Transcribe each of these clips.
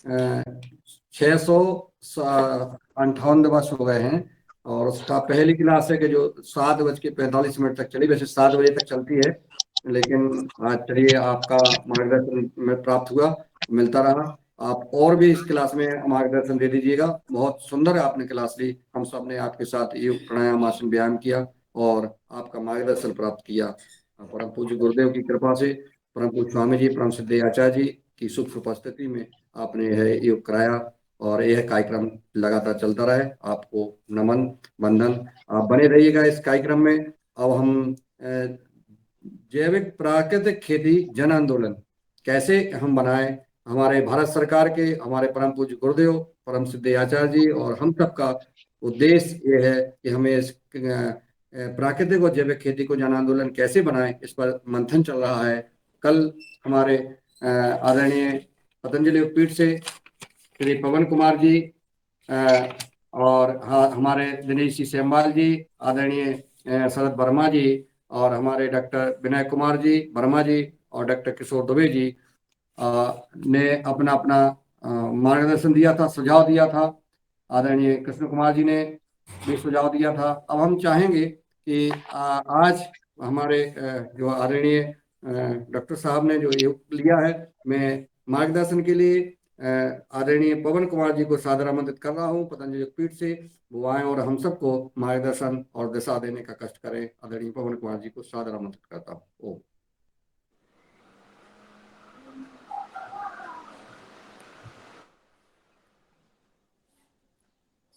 658 वर्ष हो गए हैं। और उसका पहली क्लास है कि जो 7:45 तक चली, वैसे 7 बजे तक चलती है, लेकिन आज चलिए आपका मार्गदर्शन में प्राप्त हुआ, मिलता रहा। आप और भी इस क्लास में मार्गदर्शन दे दीजिएगा। बहुत सुंदर आपने क्लास ली, हम सब ने आपके साथ योग प्राणायाम आसन व्यायाम किया और आपका मार्गदर्शन प्राप्त किया। परम पूज्य गुरुदेव की कृपा से, परम पूज्य स्वामी जी, परम सिद्ध आचार्य जी की सूक्ष्म उपस्थिति में आपने यह योग कराया और यह कार्यक्रम लगातार चलता रहे। आपको नमन, वंदन। आप बने रहिएगा इस कार्यक्रम में। अब हम जैविक प्राकृतिक खेती जन आंदोलन कैसे हम बनाएं, हमारे भारत सरकार के, हमारे परम पूज्य गुरुदेव, परम सिद्ध आचार्य जी और हम सबका उद्देश्य ये है कि हमें इस प्राकृतिक और जैविक खेती को जन आंदोलन कैसे बनाएं, इस पर मंथन चल रहा है। कल हमारे आदरणीय पतंजलि पीठ से श्री पवन कुमार जी और हमारे दिनेश जी सेमवाल जी, आदरणीय शरद वर्मा जी और हमारे डॉक्टर विनय कुमार जी वर्मा जी और डॉक्टर किशोर दुबे जी ने अपना अपना मार्गदर्शन दिया था, सुझाव दिया था। आदरणीय कृष्ण कुमार जी ने भी सुझाव दिया था। अब हम चाहेंगे कि आज हमारे जो आदरणीय डॉक्टर साहब ने जो योग लिया है, मैं मार्गदर्शन के लिए आदरणीय पवन कुमार जी को सादर आमंत्रित कर रहा हूँ पतंजलि पीठ से। वो आए और हम सबको मार्गदर्शन और दिशा देने का कष्ट करें। आदरणीय पवन कुमार जी को सादर आमंत्रित करता हूँ। ओम।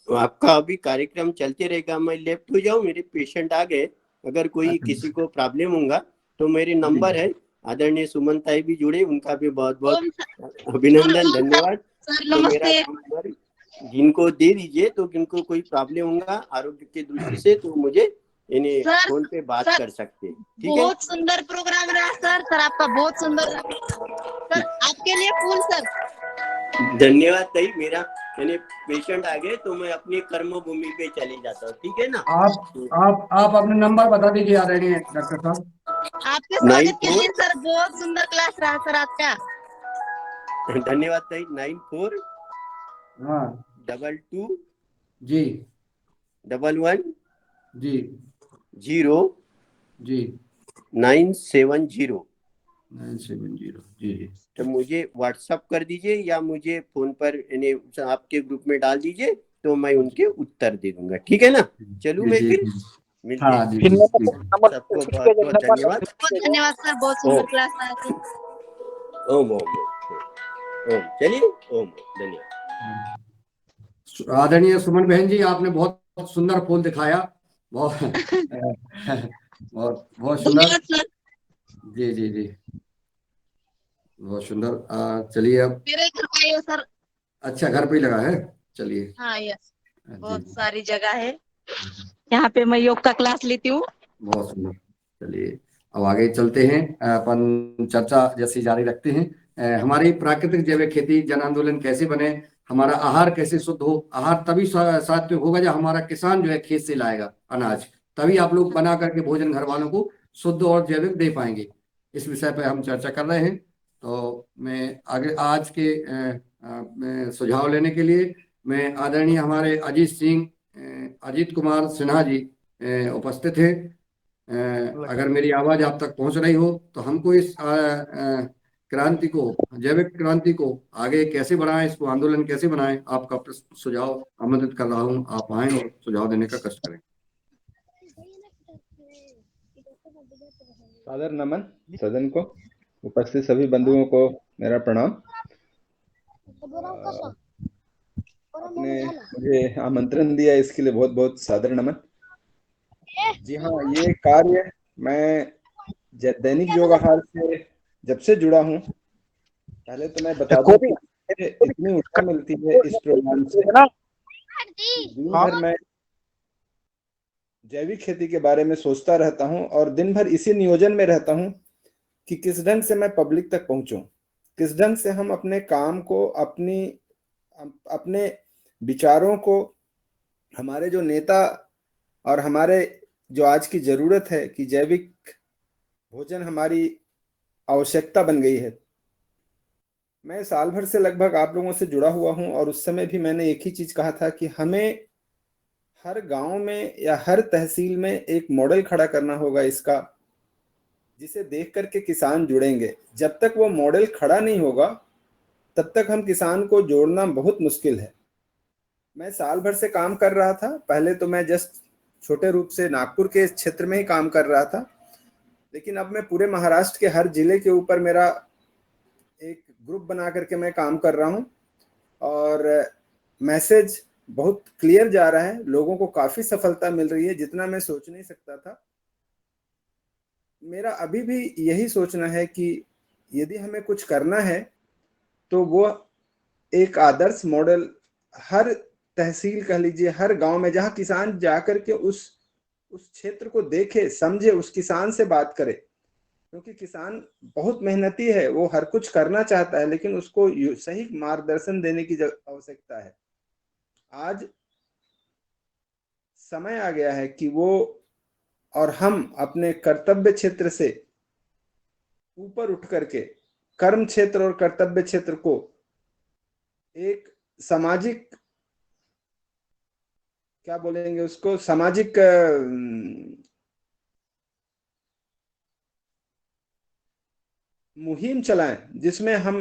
तो आपका अभी कार्यक्रम चलते रहेगा, मैं लेफ्ट हो जाऊं, मेरे पेशेंट आ गए। अगर कोई किसी को प्रॉब्लम होगा तो मेरे नंबर है, आदरणीय सुमन ताई भी जुड़े, उनका भी बहुत बहुत अभिनंदन, धन्यवाद। तो मेरा नंबर जिनको दे दीजिए, तो जिनको कोई प्रॉब्लम होगा आरोग्य की दृष्टि से तो मुझे इन्हें फोन पे बात कर सकते हैं। ठीक है, बहुत सुंदर प्रोग्राम रहा सर आपका बहुत सुंदर सर, आपके लिए फूल सर। धन्यवाद ताई। मेरा यानी पेशेंट आ गए तो मैं अपनी कर्म भूमि पे चले जाता हूँ। ठीक है ना। आप अपने नंबर बता दीजिए आदरणीय डॉक्टर साहब। आपके स्वागत के लिए सर, बहुत सुंदर क्लास रहा सर आपका। धन्यवाद ताई। 94 हाँ 22 जी 11 जी 0 जी 970 970 जी जी। तो मुझे व्हाट्सअप कर दीजिए या मुझे फोन पर यानी आपके ग्रुप में डाल दीजिए, तो मैं उनके उत्तर दे दूंगा। ठीक है ना। चलूं मैं, फिर मिलते हैं। सबको बहुत बहुत धन्यवाद। बहुत धन्यवाद सर, बहुत सुंदर क्लास था आपकी। ओम ओम ओम। चलिए, ओम, धन्यवाद। आदरणीय सुमन बहन जी, आपने बहुत सुंदर फूल दिखाया, बहुत बहुत बहुत सुंदर। जी जी जी, बहुत सुंदर। चलिए अब मेरे घर पे है सर। अच्छा, घर पे ही लगा है, चलिए। हाँ यस, जी बहुत सारी जगह है यहाँ पे मैं योग का क्लास लेती हूँ। बहुत सुंदर। चलिए अब आगे चलते हैं, अपन चर्चा जैसी जारी रखते हैं। हमारी प्राकृतिक जैविक खेती जन आंदोलन कैसे बने, हमारा आहार कैसे शुद्ध हो। आहार तभी सात्विक होगा जब हमारा किसान जो है खेत से लाएगा अनाज, तभी आप लोग बना करके भोजन घर वालों को शुद्ध और जैविक दे पाएंगे। इस विषय पर हम चर्चा कर रहे हैं। तो मैं आगे आज के सुझाव लेने के लिए मैं आदरणीय हमारे अजीत सिंह, अजीत कुमार सिन्हा जी उपस्थित हैं। अगर मेरी आवाज आप तक पहुंच रही हो तो हमको इस क्रांति को, जैविक क्रांति को आगे कैसे बढ़ाएं, इसको आंदोलन कैसे बनाएं, आपका सुझाव आमंत्रित कर रहा हूं। आप आए और सुझाव देने का कष्ट करें। सादर नमन सदन को, उपस्थित सभी बंधुओं को मेरा प्रणाम। आपने मुझे आमंत्रण दिया, इसके लिए बहुत बहुत सादर नमन। जी हाँ, ये कार्य मैं दैनिक योग आहार से जब से जुड़ा हूँ, पहले तो मैं बता दूं कि इतनी ऊर्जा मिलती है इस प्रोग्राम से, दिन भर मैं जैविक खेती के बारे में सोचता रहता हूं और दिन भर इसी नियोजन में रहता हूं कि किस ढंग से मैं पब्लिक तक पहुंचूं, किस ढंग से हम अपने काम को, अपने विचारों को, हमारे जो नेता और हमारे जो आज की जरूरत है कि जैविक भोजन हमारी आवश्यकता बन गई है, मैं साल भर से लगभग आप लोगों से जुड़ा हुआ हूं, और उस समय भी मैंने एक ही चीज कहा था कि हमें हर गांव में या हर तहसील में एक मॉडल खड़ा करना होगा इसका, जिसे देख करके किसान जुड़ेंगे। जब तक वो मॉडल खड़ा नहीं होगा तब तक हम किसान को जोड़ना बहुत मुश्किल है। मैं साल भर से काम कर रहा था। पहले तो मैं जस्ट छोटे रूप से नागपुर के क्षेत्र में ही काम कर रहा था, लेकिन अब मैं पूरे महाराष्ट्र के हर जिले के ऊपर मेरा एक ग्रुप बना करके मैं काम कर रहा हूँ, और मैसेज बहुत क्लियर जा रहा है। लोगों को काफी सफलता मिल रही है, जितना मैं सोच नहीं सकता था। मेरा अभी भी यही सोचना है कि यदि हमें कुछ करना है तो वो एक आदर्श मॉडल हर तहसील कह लीजिए, हर गांव में, जहां किसान जाकर के उस क्षेत्र को देखे, समझे, उस किसान से बात करे। क्योंकि किसान बहुत मेहनती है, वो हर कुछ करना चाहता है, लेकिन उसको सही मार्गदर्शन देने की आवश्यकता है। आज समय आ गया है कि वो और हम अपने कर्तव्य क्षेत्र से ऊपर उठ करके कर्म क्षेत्र और कर्तव्य क्षेत्र को एक सामाजिक, क्या बोलेंगे उसको, सामाजिक मुहिम चलाएं, जिसमें हम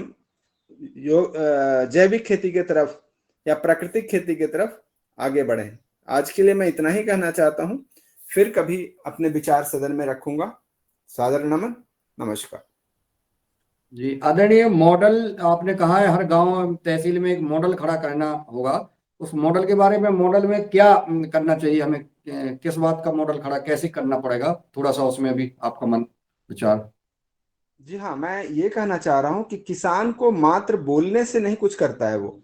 जैविक खेती की तरफ या प्राकृतिक खेती की तरफ आगे बढ़ें। आज के लिए मैं इतना ही कहना चाहता हूं। फिर कभी अपने विचार सदन में रखूंगा। सादर नमन, नमस्कार। जी आदरणीय, मॉडल आपने कहा है हर गांव तहसील में एक मॉडल खड़ा करना होगा। उस मॉडल के बारे में, मॉडल में क्या करना चाहिए हमें, किस बात का मॉडल खड़ा कैसे करना पड़ेगा, थोड़ा सा उसमें भी आपका मन विचार। जी हाँ, मैं ये कहना चाह रहा हूं कि किसान को मात्र बोलने से नहीं कुछ करता है वो।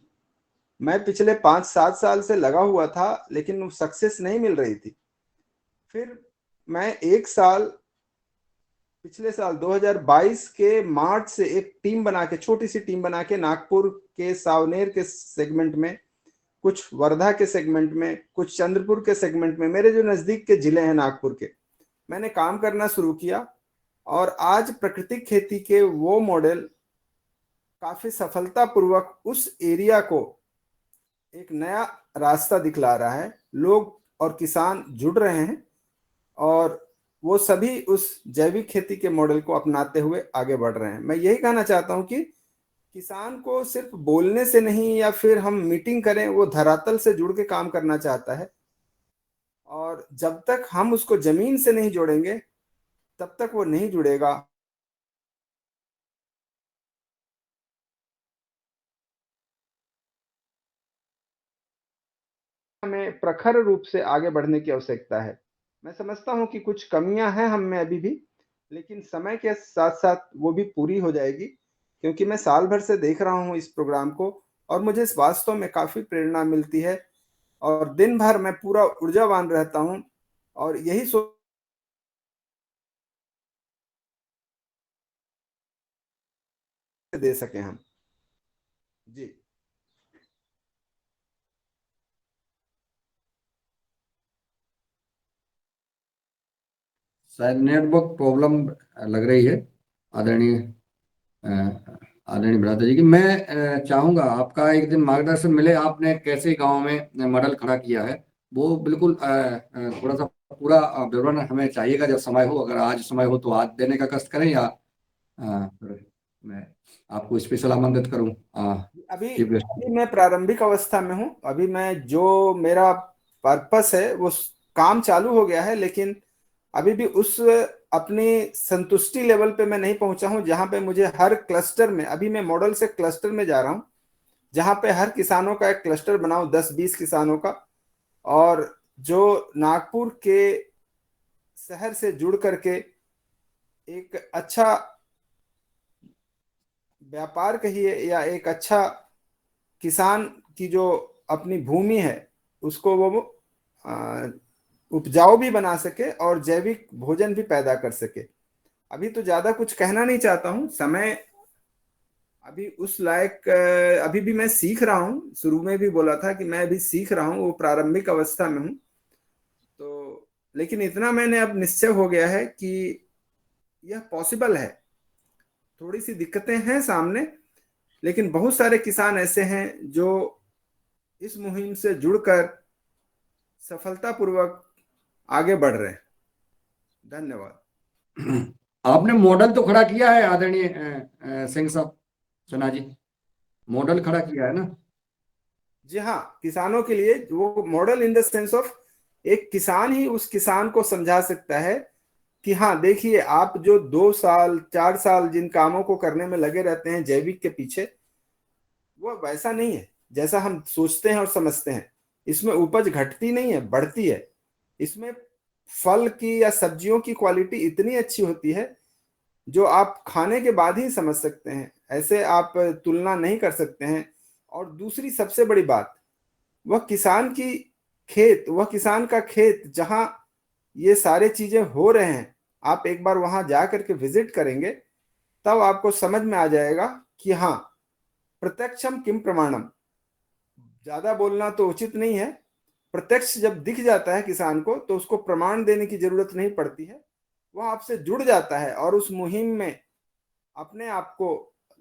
मैं पिछले 5-7 साल से लगा हुआ था, लेकिन सक्सेस नहीं मिल रही थी। फिर मैं एक साल, पिछले साल 2022 के मार्च से एक टीम बना के, छोटी सी टीम बना के, नागपुर के सावनेर के सेगमेंट में, कुछ वर्धा के सेगमेंट में, कुछ चंद्रपुर के सेगमेंट में, मेरे जो नजदीक के जिले हैं नागपुर के, मैंने काम करना शुरू किया। और आज प्राकृतिक खेती के वो मॉडल काफी सफलतापूर्वक उस एरिया को एक नया रास्ता दिखला रहा है। लोग और किसान जुड़ रहे हैं, और वो सभी उस जैविक खेती के मॉडल को अपनाते हुए आगे बढ़ रहे हैं। मैं यही कहना चाहता हूं कि किसान को सिर्फ बोलने से नहीं, या फिर हम मीटिंग करें, वो धरातल से जुड़ के काम करना चाहता है। और जब तक हम उसको जमीन से नहीं जोड़ेंगे तब तक वो नहीं जुड़ेगा। हमें प्रखर रूप से आगे बढ़ने की आवश्यकता है। मैं समझता हूं कि कुछ कमियां हैं हम में अभी भी, लेकिन समय के साथ साथ वो भी पूरी हो जाएगी। क्योंकि मैं साल भर से देख रहा हूं इस प्रोग्राम को, और मुझे इस वास्तव में काफी प्रेरणा मिलती है, और दिन भर मैं पूरा ऊर्जावान रहता हूं, और यही सोच दे सके हम। जी। शायद नेटवर्क प्रॉब्लम लग रही है आदरणीय अ, आदरणीय भ्राता जी की। मैं चाहूंगा आपका एक दिन मार्गदर्शन मिले, आपने कैसे गांव में मॉडल खड़ा किया है, वो बिल्कुल थोड़ा सा पूरा विवरण हमें चाहिएगा जब समय हो। अगर आज समय हो तो आज देने का कष्ट करें, या फिर मैं आपको स्पेशल आमंत्रित करूं अभी चीफ गेस्ट। अभी मैं प्रारंभिक अवस्था में हूं। अभी मैं, जो मेरा पर्पस है वो काम चालू हो गया है, लेकिन अभी भी उस अपनी संतुष्टि लेवल पे मैं नहीं पहुंचा हूं, जहां पे मुझे हर क्लस्टर में, अभी मैं मॉडल से क्लस्टर में जा रहा हूं, जहां पे हर किसानों का एक क्लस्टर बनाऊं, 10-20 किसानों का, और जो नागपुर के शहर से जुड़ करके एक अच्छा व्यापार कहिए, या एक अच्छा किसान की जो अपनी भूमि है उसको वो आ, उपजाऊ भी बना सके और जैविक भोजन भी पैदा कर सके। अभी तो ज्यादा कुछ कहना नहीं चाहता हूँ, समय अभी उस लायक, अभी भी मैं सीख रहा हूँ। शुरू में भी बोला था कि मैं अभी सीख रहा हूँ, वो प्रारंभिक अवस्था में हूँ। तो लेकिन इतना मैंने अब निश्चय हो गया है कि यह पॉसिबल है। थोड़ी सी दिक्कतें हैं सामने, लेकिन बहुत सारे किसान ऐसे हैं जो इस मुहिम से जुड़कर सफलतापूर्वक आगे बढ़ रहे हैं। धन्यवाद। आपने मॉडल तो खड़ा किया है आदरणीय सिंह साहब, सिन्हा जी, मॉडल खड़ा किया है ना? जी हाँ, किसानों के लिए वो model in the sense of एक किसान ही उस किसान को समझा सकता है कि हाँ देखिए, आप जो 2 साल 4 साल जिन कामों को करने में लगे रहते हैं जैविक के पीछे, वो वैसा नहीं है जैसा हम सोचते हैं और समझते हैं। इसमें उपज घटती नहीं है, बढ़ती है। इसमें फल की या सब्जियों की क्वालिटी इतनी अच्छी होती है जो आप खाने के बाद ही समझ सकते हैं, ऐसे आप तुलना नहीं कर सकते हैं। और दूसरी सबसे बड़ी बात, वह किसान का खेत जहां ये सारे चीजें हो रहे हैं, आप एक बार वहां जा करके विजिट करेंगे तब आपको समझ में आ जाएगा कि हाँ, प्रत्यक्षम किम प्रमाणम। ज्यादा बोलना तो उचित नहीं है। प्रत्यक्ष जब दिख जाता है किसान को तो उसको प्रमाण देने की जरूरत नहीं पड़ती है, वह आपसे जुड़ जाता है और उस मुहिम में अपने आप को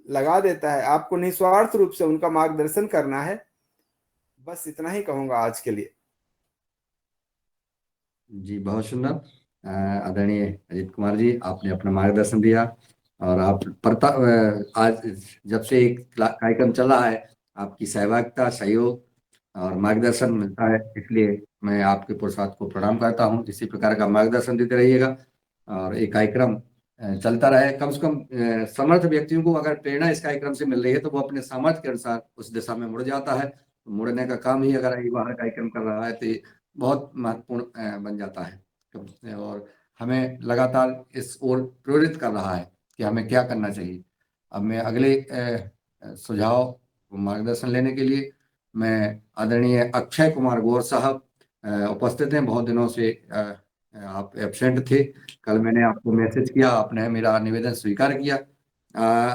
लगा देता है। आपको निस्वार्थ रूप से उनका मार्गदर्शन करना है। बस इतना ही कहूंगा आज के लिए। जी बहुत सुंदर। आदरणीय अजीत कुमार जी, आपने अपना मार्गदर्शन दिया। और आप आज जब से एक कार्यक्रम चल रहा है, आपकी सहभागिता, सहयोग और मार्गदर्शन मिलता है, इसलिए मैं आपके पुरुषार्थ को प्रणाम करता हूँ। इसी प्रकार का मार्गदर्शन देते रहिएगा और एक कार्यक्रम चलता रहे। कम से कम समर्थ व्यक्तियों को अगर प्रेरणा इस कार्यक्रम से मिल रही है तो वो अपने सामर्थ्य के अनुसार उस दिशा में मुड़ जाता है। मुड़ने का काम ही अगर युवा कार्यक्रम कर रहा है तो ये बहुत महत्वपूर्ण बन जाता है और हमें लगातार इस ओर प्रेरित कर रहा है कि हमें क्या करना चाहिए। अब मैं अगले सुझाव मार्गदर्शन लेने के लिए मैं आदरणीय अक्षय कुमार गौर साहब उपस्थित हैं। बहुत दिनों से आप एब्सेंट थे। कल मैंने आपको मैसेज किया, आपने मेरा निवेदन स्वीकार किया।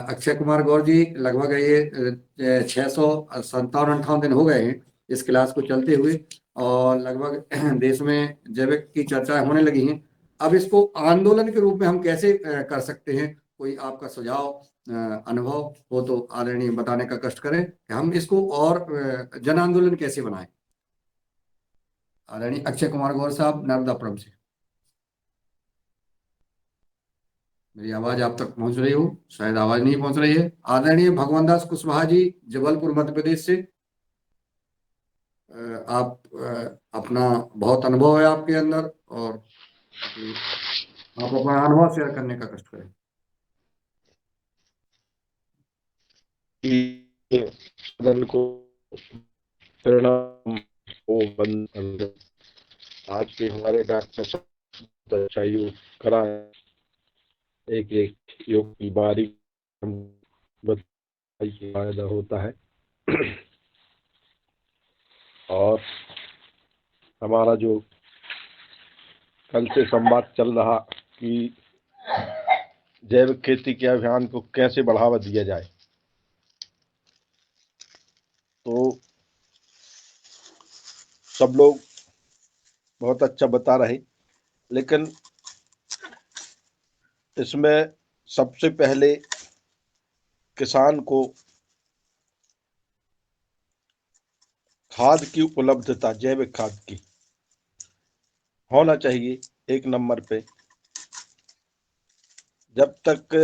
अक्षय कुमार गौर जी, लगभग ये 657-58 दिन हो गए हैं इस क्लास को चलते हुए और लगभग देश में जैविक की चर्चाएं होने लगी हैं। अब इसको आंदोलन के रूप में हम कैसे कर सकते हैं? कोई आपका सुझाव, अनुभव हो तो आदरणीय बताने का कष्ट करें कि हम इसको और जन आंदोलन कैसे बनाएं। आदरणीय अक्षय कुमार गौर साहब, नर्मदापुरम से। मेरी आवाज आप तक पहुंच रही हो? शायद आवाज नहीं पहुंच रही है। आदरणीय भगवान दास कुशवाहा जी, जबलपुर मध्य प्रदेश से। आप अपना बहुत अनुभव है आपके अंदर और आप अपना अनुभव शेयर करने का कष्ट करें। सदन को परिणाम को बंद आज के हमारे डॉक्टर चाहिए करा एक योग की बारी फायदा होता है। और हमारा जो कल से संवाद चल रहा कि जैविक खेती के अभियान को कैसे बढ़ावा दिया जाए, तो सब लोग बहुत अच्छा बता रहे, लेकिन इसमें सबसे पहले किसान को खाद की उपलब्धता, जैविक खाद की होना चाहिए एक नंबर पे। जब तक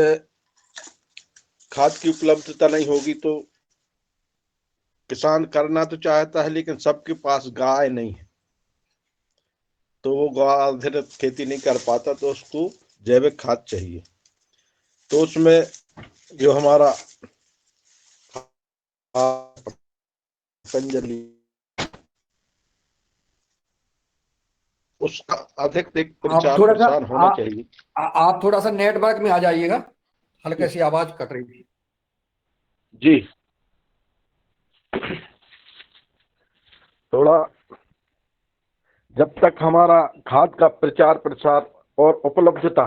खाद की उपलब्धता नहीं होगी तो किसान करना तो चाहता है, लेकिन सबके पास गाय नहीं है तो वो गाय आधारित खेती नहीं कर पाता, तो उसको जैविक खाद चाहिए। तो उसमें जो हमारा पतंजलि, उसका अधिक प्रचार प्रसार होना चाहिए। आप थोड़ा सा नेटवर्क में आ जाइएगा, हल्के सी आवाज कट रही थी जी। थोड़ा जब तक हमारा खाद का प्रचार प्रसार और उपलब्धता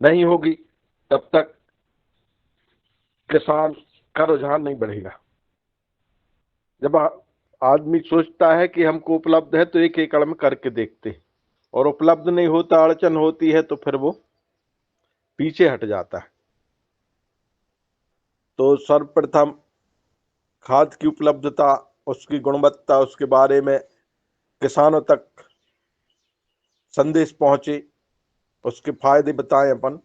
नहीं होगी तब तक किसान का रुझान नहीं बढ़ेगा। जब आदमी सोचता है कि हमको उपलब्ध है तो एक एकड़ में करके देखते, और उपलब्ध नहीं होता, अड़चन होती है, तो फिर वो पीछे हट जाता है। तो सर्वप्रथम खाद की उपलब्धता, उसकी गुणवत्ता, उसके बारे में किसानों तक संदेश पहुंचे, उसके फायदे बताएं अपन,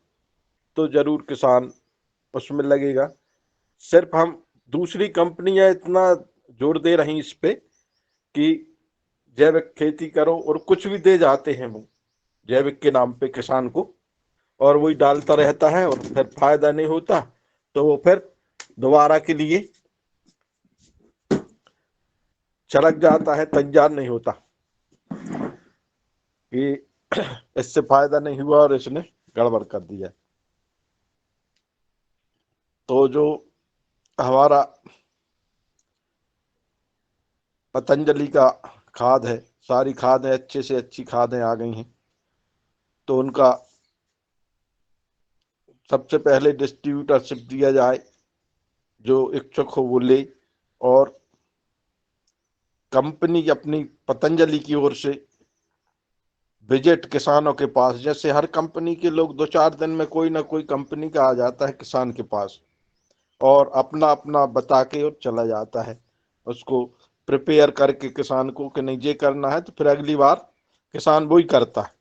तो जरूर किसान उसमें लगेगा। सिर्फ हम दूसरी कंपनियां इतना जोर दे रही इस पे कि जैविक खेती करो, और कुछ भी दे जाते हैं वो जैविक के नाम पे किसान को, और वही डालता रहता है और फिर फायदा नहीं होता, तो वो फिर दोबारा के लिए चलक जाता है, तैयार नहीं होता कि इससे फायदा नहीं हुआ और इसने गड़बड़ कर दिया। तो जो हमारा पतंजलि का खाद है, सारी खादें अच्छे से अच्छी खादें आ गई हैं, तो उनका सबसे पहले डिस्ट्रीब्यूटरशिप दिया जाए, जो इच्छुक हो वो ले, और कंपनी अपनी पतंजलि की ओर से विजिट किसानों के पास, जैसे हर कंपनी के लोग 2-4 दिन में कोई ना कोई कंपनी का आ जाता है किसान के पास, और अपना अपना बता के और चला जाता है, उसको प्रिपेयर करके किसान को कि नहीं ये करना है, तो फिर अगली बार किसान वही करता है।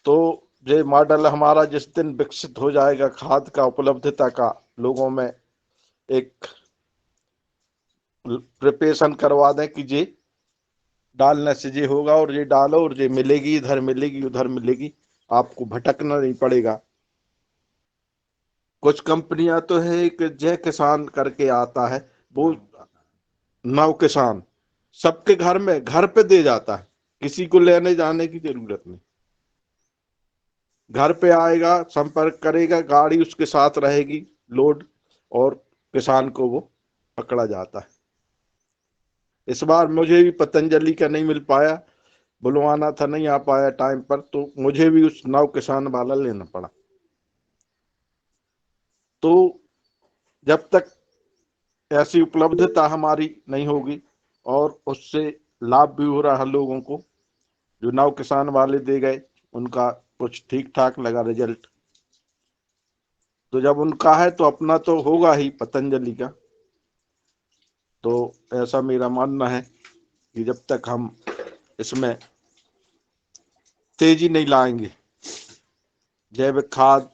तो ये मॉडल हमारा जिस दिन विकसित हो जाएगा खाद का, उपलब्धता का, लोगों में एक प्रिपरेशन करवा दें कि ये डालने से ये होगा, और ये डालो और ये मिलेगी, इधर मिलेगी उधर मिलेगी, आपको भटकना नहीं पड़ेगा। कुछ कंपनियां तो है कि जय किसान करके आता है, वो नव किसान सबके घर में घर पे दे जाता है, किसी को लेने जाने की जरूरत नहीं, घर पे आएगा, संपर्क करेगा, गाड़ी उसके साथ रहेगी लोड, और किसान को वो पकड़ा जाता है। इस बार मुझे भी पतंजलि का नहीं मिल पाया, बुलवाना था, नहीं आ पाया टाइम पर, तो मुझे भी उस नव किसान वाला लेना पड़ा। तो जब तक ऐसी उपलब्धता हमारी नहीं होगी और उससे लाभ भी हो रहा है लोगों को, जो नव किसान वाले दे गए उनका कुछ ठीक ठाक लगा रिजल्ट, तो जब उनका है तो अपना तो होगा ही पतंजलि का। तो ऐसा मेरा मानना है कि जब तक हम इसमें तेजी नहीं लाएंगे, जैविक खाद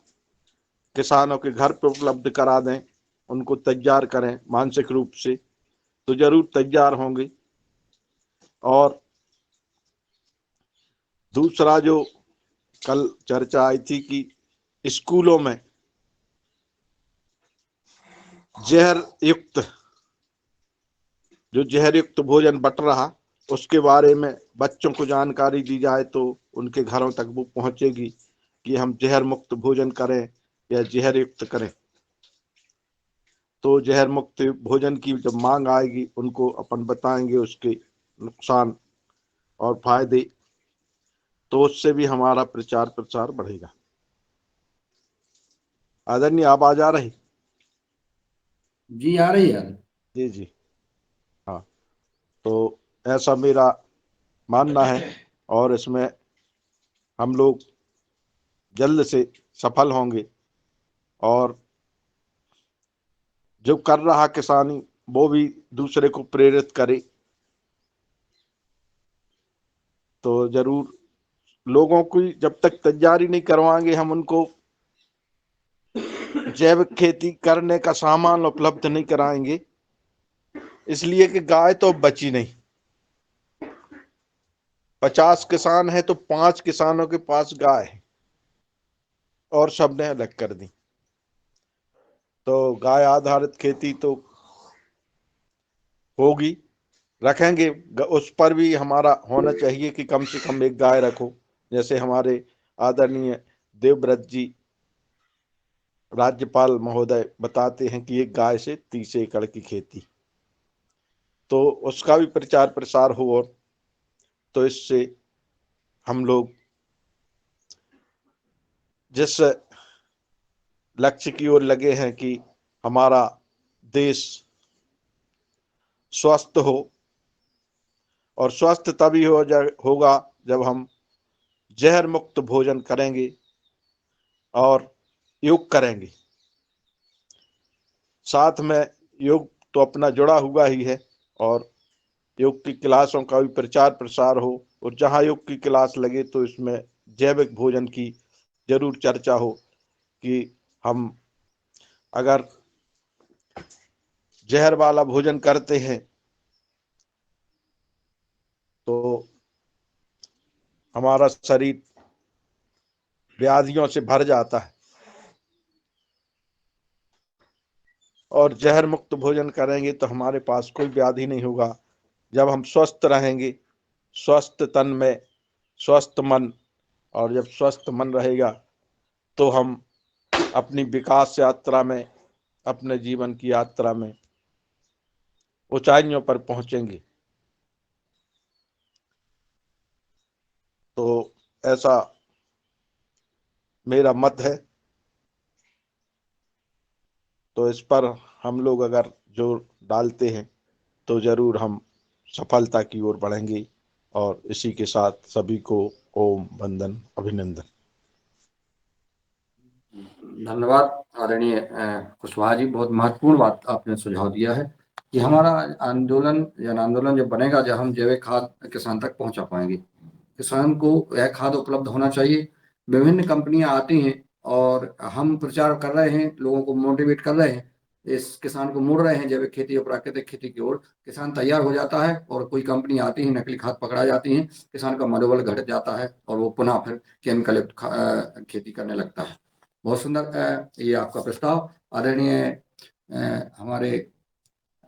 किसानों के घर पे उपलब्ध करा दें, उनको तैयार करें मानसिक रूप से, तो जरूर तैयार होंगे। और दूसरा जो कल चर्चा आई थी कि स्कूलों में जहर युक्त भोजन बट रहा, उसके बारे में बच्चों को जानकारी दी जाए तो उनके घरों तक वो पहुंचेगी कि हम जहर मुक्त भोजन करें या जहर युक्त करें। तो जहर मुक्त भोजन की जब मांग आएगी, उनको अपन बताएंगे उसके नुकसान और फायदे, तो उससे भी हमारा प्रचार प्रसार बढ़ेगा। आदरणीय आवाज आ रही? जी आ रही है। जी जी हाँ, तो ऐसा मेरा मानना है, और इसमें हम लोग जल्द से सफल होंगे, और जो कर रहा किसानी वो भी दूसरे को प्रेरित करे, तो जरूर लोगों की जब तक तैयारी नहीं करवाएंगे हम उनको जैविक खेती करने का सामान उपलब्ध नहीं कराएंगे, इसलिए कि गाय तो बची नहीं। 50 किसान है तो 5 किसानों के पास गाय है, और सबने अलग कर दी। तो गाय आधारित खेती तो होगी, रखेंगे, उस पर भी हमारा होना चाहिए कि कम से कम एक गाय रखो। जैसे हमारे आदरणीय देवव्रत जी राज्यपाल महोदय बताते हैं कि एक गाय से 30 एकड़ की खेती, तो उसका भी प्रचार प्रसार हो, और तो इससे हम लोग जिस लक्ष्य की ओर लगे हैं कि हमारा देश स्वस्थ हो, और स्वस्थ तभी होगा जब हम जहर मुक्त भोजन करेंगे और योग करेंगे। साथ में योग तो अपना जुड़ा हुआ ही है, और योग की क्लासों का भी प्रचार प्रसार हो, और जहाँ योग की क्लास लगे तो इसमें जैविक भोजन की जरूर चर्चा हो कि हम अगर जहर वाला भोजन करते हैं तो हमारा शरीर व्याधियों से भर जाता है, और जहर मुक्त भोजन करेंगे तो हमारे पास कोई व्याधि नहीं होगा। जब हम स्वस्थ रहेंगे, स्वस्थ तन में स्वस्थ मन, और जब स्वस्थ मन रहेगा तो हम अपनी विकास यात्रा में, अपने जीवन की यात्रा में ऊंचाइयों पर पहुंचेंगे। तो ऐसा मेरा मत है। तो इस पर हम लोग अगर जोर डालते हैं तो जरूर हम सफलता की ओर बढ़ेंगे। और इसी के साथ सभी को ओम वंदन अभिनंदन। धन्यवाद आदरणीय कुशवाहा जी, बहुत महत्वपूर्ण बात आपने सुझाव दिया है कि हमारा आंदोलन, जन आंदोलन जब बनेगा जब हम जैविक खाद किसान तक पहुंचा पाएंगे। किसान को यह खाद उपलब्ध होना चाहिए। विभिन्न कंपनियां आती हैं और हम प्रचार कर रहे हैं, लोगों को मोटिवेट कर रहे हैं, इस किसान को मोड़ रहे हैं जैविक खेती और प्राकृतिक खेती की ओर। किसान तैयार हो जाता है और कोई कंपनी आती है, नकली खाद पकड़ा जाती है, किसान का मनोबल घट जाता है और वो पुनः फिर केमिकल युक्त खेती करने लगता है। बहुत सुंदर ये आपका प्रस्ताव। आदरणीय हमारे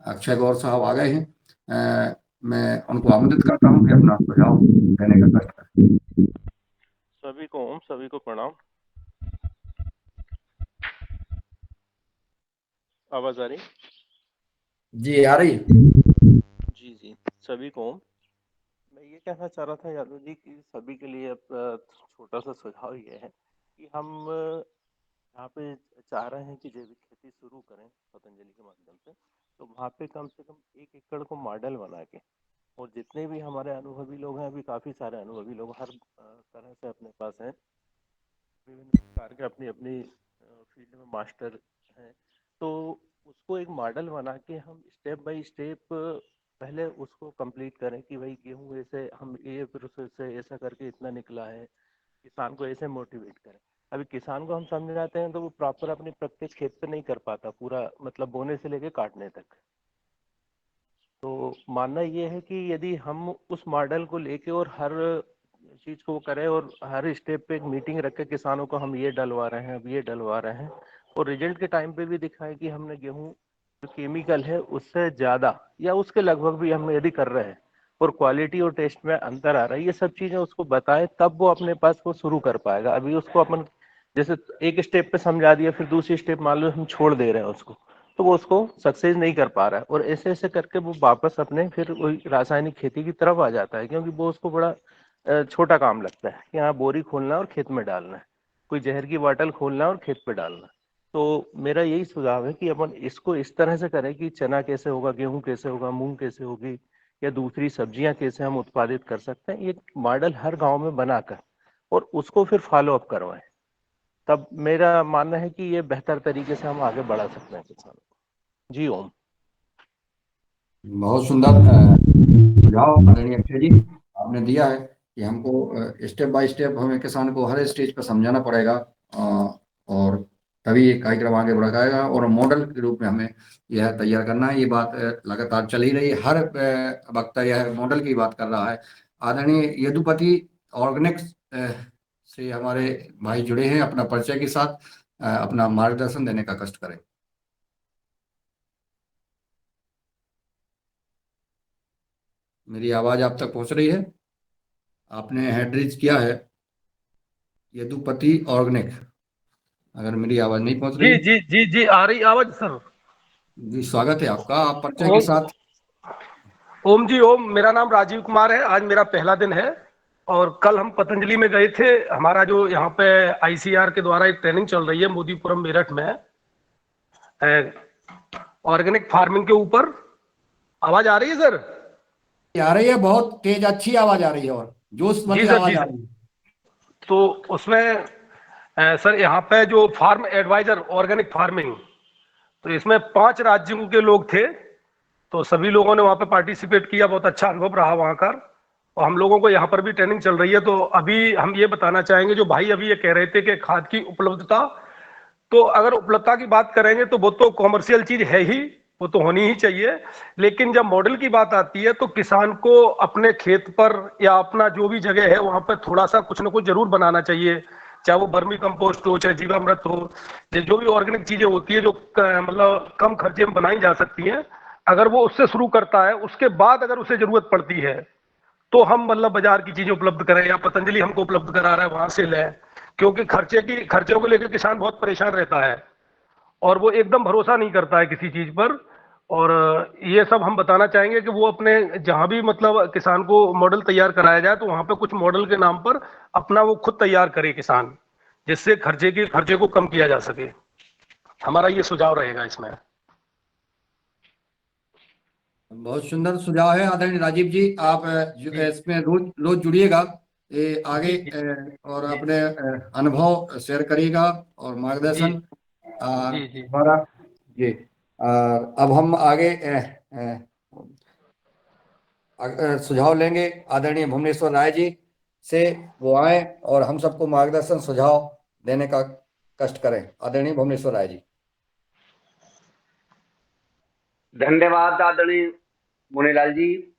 अक्षय गौर साहब आ गए हैं, मैं उनको आमंत्रित करता हूं कि अपना सुझाव देने का कष्ट करें। सभी को ओम, सभी को प्रणाम। आवाज आ रही? जी आ रही है। जी जी, सभी को ओम। मैं ये कहना चाह रहा था यादव जी कि सभी के लिए छोटा सा सुझाव ये है कि हम यहाँ पे चाह रहे हैं कि जैविक खेती शुरू करें पतंजलि के माध्यम से, तो वहाँ पे कम से कम 1 एकड़ को मॉडल बना के, और जितने भी हमारे अनुभवी लोग हैं, अभी काफ़ी सारे अनुभवी लोग हर तरह से अपने पास हैं, विभिन्न प्रकार के अपनी अपनी फील्ड में मास्टर हैं, तो उसको एक मॉडल बना के हम स्टेप बाय स्टेप पहले उसको कंप्लीट करें कि भाई गेहूँ ऐसे हम ये प्रोसेस से ऐसा करके इतना निकला है, किसान को ऐसे मोटिवेट करें। अभी किसान को हम समझाते हैं तो वो प्रॉपर अपने प्रत्यक्ष खेत पे नहीं कर पाता पूरा, मतलब बोने से लेके काटने तक। तो मानना ये है कि यदि हम उस मॉडल को लेके और हर चीज को करें और हर स्टेप पे एक मीटिंग रख के किसानों को हम ये डलवा रहे हैं, अब ये डलवा रहे हैं, और रिजल्ट के टाइम पे भी दिखाएं कि हमने गेहूं जो केमिकल है उससे ज्यादा या उसके लगभग भी हम यदि कर रहे हैं और क्वालिटी और टेस्ट में अंतर आ रहा है, ये सब चीजें उसको बताए तब वो अपने पास वो शुरू कर पाएगा। अभी उसको अपन जैसे एक स्टेप पे समझा दिया, फिर दूसरी स्टेप मान लो हम छोड़ दे रहे हैं उसको, तो वो उसको सक्सेस नहीं कर पा रहा है, और ऐसे ऐसे करके वो वापस अपने फिर वही रासायनिक खेती की तरफ आ जाता है, क्योंकि वो उसको बड़ा छोटा काम लगता है कि हाँ बोरी खोलना है और खेत में डालना है, कोई जहर की बोतल खोलना है और खेत पे डालना है। तो मेरा यही सुझाव है कि अपन इसको इस तरह से करें कि चना कैसे होगा, गेहूं कैसे होगा, मूंग कैसे होगी, या दूसरी सब्जियां कैसे हम उत्पादित कर सकते हैं, ये मॉडल हर गांव में बनाकर और उसको फिर फॉलो अप करवाएं। तब मेरा मानना है कि ये बेहतर तरीके से हम आगे बढ़ा सकते हैं किसानों को। जी ओम। बहुत सुंदर सुझाव आदरणीय अक्षय जी आपने दिया है कि हमको स्टेप बाय स्टेप हमें किसान को हर स्टेज पर समझाना पड़ेगा, और तभी ये कार्यक्रम आगे बढ़ाएगा, और मॉडल के रूप में हमें यह तैयार करना है। ये बात लगातार चल ही रही है, हर वक्ता यह मॉडल की बात कर रहा है। आदरणीय यदुपति ऑर्गेनिक्स से हमारे भाई जुड़े हैं, अपना परिचय के साथ अपना मार्गदर्शन देने का कष्ट करें। मेरी आवाज आप तक पहुंच रही है? आपने हैंड रेज किया है यदुपति ऑर्गेनिक, अगर मेरी आवाज नहीं पहुंच रही जी है? जी जी जी आ रही आवाज सर। जी स्वागत है आपका, आप परिचय के ओम साथ। ओम जी ओम, मेरा नाम राजीव कुमार है। आज मेरा पहला दिन है और कल हम पतंजलि में गए थे। हमारा जो यहाँ पे आईसीआर के द्वारा एक ट्रेनिंग चल रही है मोदीपुरम मेरठ में, ऑर्गेनिक फार्मिंग के ऊपर। आवाज आ रही है सर? आ रही है, बहुत तेज अच्छी आवाज आ रही है और जोश जी वाली सर, आवाज जी आ सर। रही है। तो उसमें सर यहाँ पे जो फार्म एडवाइजर ऑर्गेनिक फार्मिंग, तो इसमें 5 राज्यों के लोग थे, तो सभी लोगों ने वहां पे पार्टिसिपेट किया, बहुत अच्छा अनुभव रहा वहां का। और हम लोगों को यहाँ पर भी ट्रेनिंग चल रही है। तो अभी हम ये बताना चाहेंगे, जो भाई अभी ये कह रहे थे कि खाद की उपलब्धता, तो अगर उपलब्धता की बात करेंगे तो वो तो कॉमर्शियल चीज है ही, वो तो होनी ही चाहिए। लेकिन जब मॉडल की बात आती है तो किसान को अपने खेत पर या अपना जो भी जगह है वहां पर थोड़ा सा कुछ ना कुछ जरूर बनाना चाहिए, चाहे वो वर्मी कंपोस्ट हो, चाहे जीवामृत हो, जो भी ऑर्गेनिक चीजें होती है जो मतलब कम खर्चे में बनाई जा सकती हैं, अगर वो उससे शुरू करता है, उसके बाद अगर उसे जरूरत पड़ती है तो हम मतलब बाजार की चीजें उपलब्ध करें या पतंजलि हमको उपलब्ध करा रहा है वहां से लें। क्योंकि खर्चों को लेकर किसान बहुत परेशान रहता है और वो एकदम भरोसा नहीं करता है किसी चीज पर। और ये सब हम बताना चाहेंगे कि वो अपने जहां भी मतलब किसान को मॉडल तैयार कराया जाए तो वहां पे कुछ मॉडल के नाम पर अपना वो खुद तैयार करे किसान, जिससे खर्चे को कम किया जा सके। हमारा ये सुझाव रहेगा इसमें। बहुत सुंदर सुझाव है आदरणीय राजीव जी। आप इसमें रोज रोज जुड़िएगा, ये आगे और अपने अनुभव शेयर करिएगा और मार्गदर्शन जी हमारा। जी, और अब हम आगे सुझाव लेंगे आदरणीय भुवनेश्वर राय जी से, वो आए और हम सबको मार्गदर्शन सुझाव देने का कष्ट करें। आदरणीय भुवनेश्वर राय जी। धन्यवाद आदरणीय मुनीलाल जी।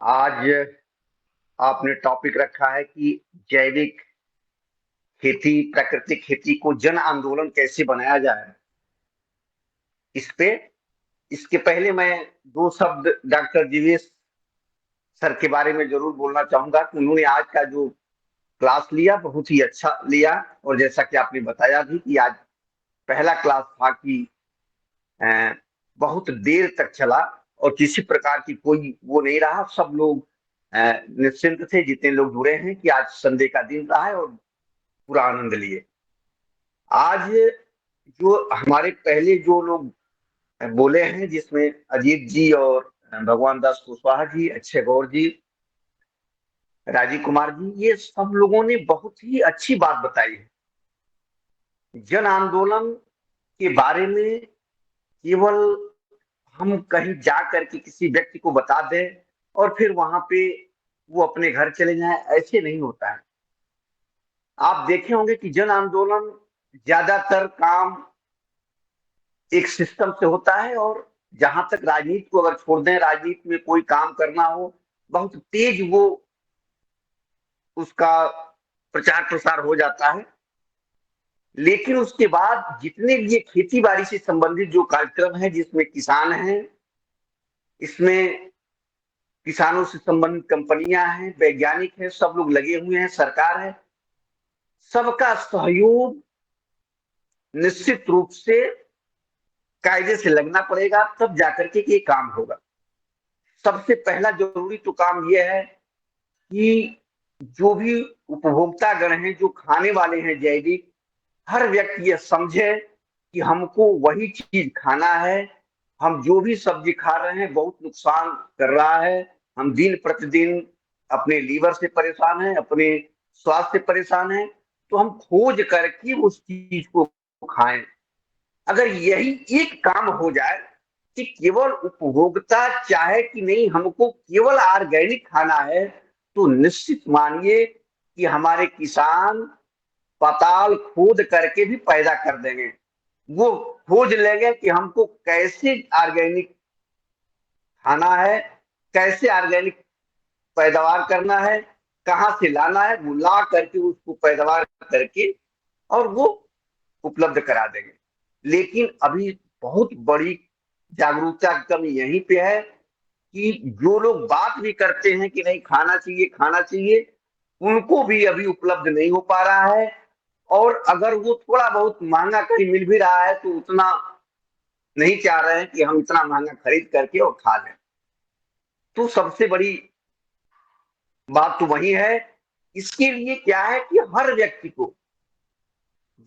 आज आपने टॉपिक रखा है कि जैविक खेती, प्राकृतिक खेती को जन आंदोलन कैसे बनाया जाए। इसके पहले मैं 2 शब्द डॉक्टर जीवेश सर के बारे में जरूर बोलना चाहूंगा कि उन्होंने आज का जो क्लास लिया बहुत ही अच्छा लिया, और जैसा कि आपने बताया भी कि आज पहला क्लास था कि बहुत देर तक चला और किसी प्रकार की कोई वो नहीं रहा, सब लोग निश्चिंत थे जितने लोग जुड़े हैं कि आज संडे का दिन रहा है और पूरा आनंद लिए। आज जो हमारे पहले जो लोग बोले हैं, जिसमें अजीत जी और भगवान दास कुशवाहा जी, अक्षय गौर जी, राजीव कुमार जी, ये सब लोगों ने बहुत ही अच्छी बात बताई है। जन आंदोलन के बारे में केवल हम कहीं जा करके किसी व्यक्ति को बता दें और फिर वहां पे वो अपने घर चले जाएं, ऐसे नहीं होता है। आप देखे होंगे कि जन आंदोलन ज्यादातर काम एक सिस्टम से होता है, और जहां तक राजनीति को अगर छोड़ दें, राजनीति में कोई काम करना हो बहुत तेज वो उसका प्रचार प्रसार हो जाता है। लेकिन उसके बाद जितने ये खेती बाड़ी से संबंधित जो कार्यक्रम है, जिसमें किसान हैं, इसमें किसानों से संबंधित कंपनियां हैं, वैज्ञानिक हैं, सब लोग लगे हुए हैं, सरकार है, सबका सहयोग निश्चित रूप से कायदे से लगना पड़ेगा, तब जाकर के ये काम होगा। सबसे पहला जरूरी तो काम यह है कि जो भी उपभोक्ता गण हैं, जो खाने वाले हैं जैविक, हर व्यक्ति यह समझे कि हमको वही चीज खाना है। हम जो भी सब्जी खा रहे हैं बहुत नुकसान कर रहा है। हम दिन प्रतिदिन अपने लीवर से परेशान हैं, अपने स्वास्थ्य से परेशान हैं, तो हम खोज करके उस चीज को खाएं। अगर यही एक काम हो जाए कि केवल उपभोक्ता चाहे कि नहीं हमको केवल ऑर्गेनिक खाना है, तो निश्चित मानिए कि हमारे किसान पाताल खोद करके भी पैदा कर देंगे। वो खोज लेंगे कि हमको कैसे ऑर्गेनिक खाना है, कैसे ऑर्गेनिक पैदावार करना है, कहां से लाना है, वो ला करके उसको पैदावार करके और वो उपलब्ध करा देंगे। लेकिन अभी बहुत बड़ी जागरूकता की कमी यहीं पे है कि जो लोग बात भी करते हैं कि नहीं खाना चाहिए, उनको भी अभी उपलब्ध नहीं हो पा रहा है। और अगर वो थोड़ा बहुत महंगा कहीं मिल भी रहा है तो उतना नहीं चाह रहे हैं कि हम इतना महंगा खरीद करके और खा लें। तो सबसे बड़ी बात तो वही है। इसके लिए क्या है कि हर व्यक्ति को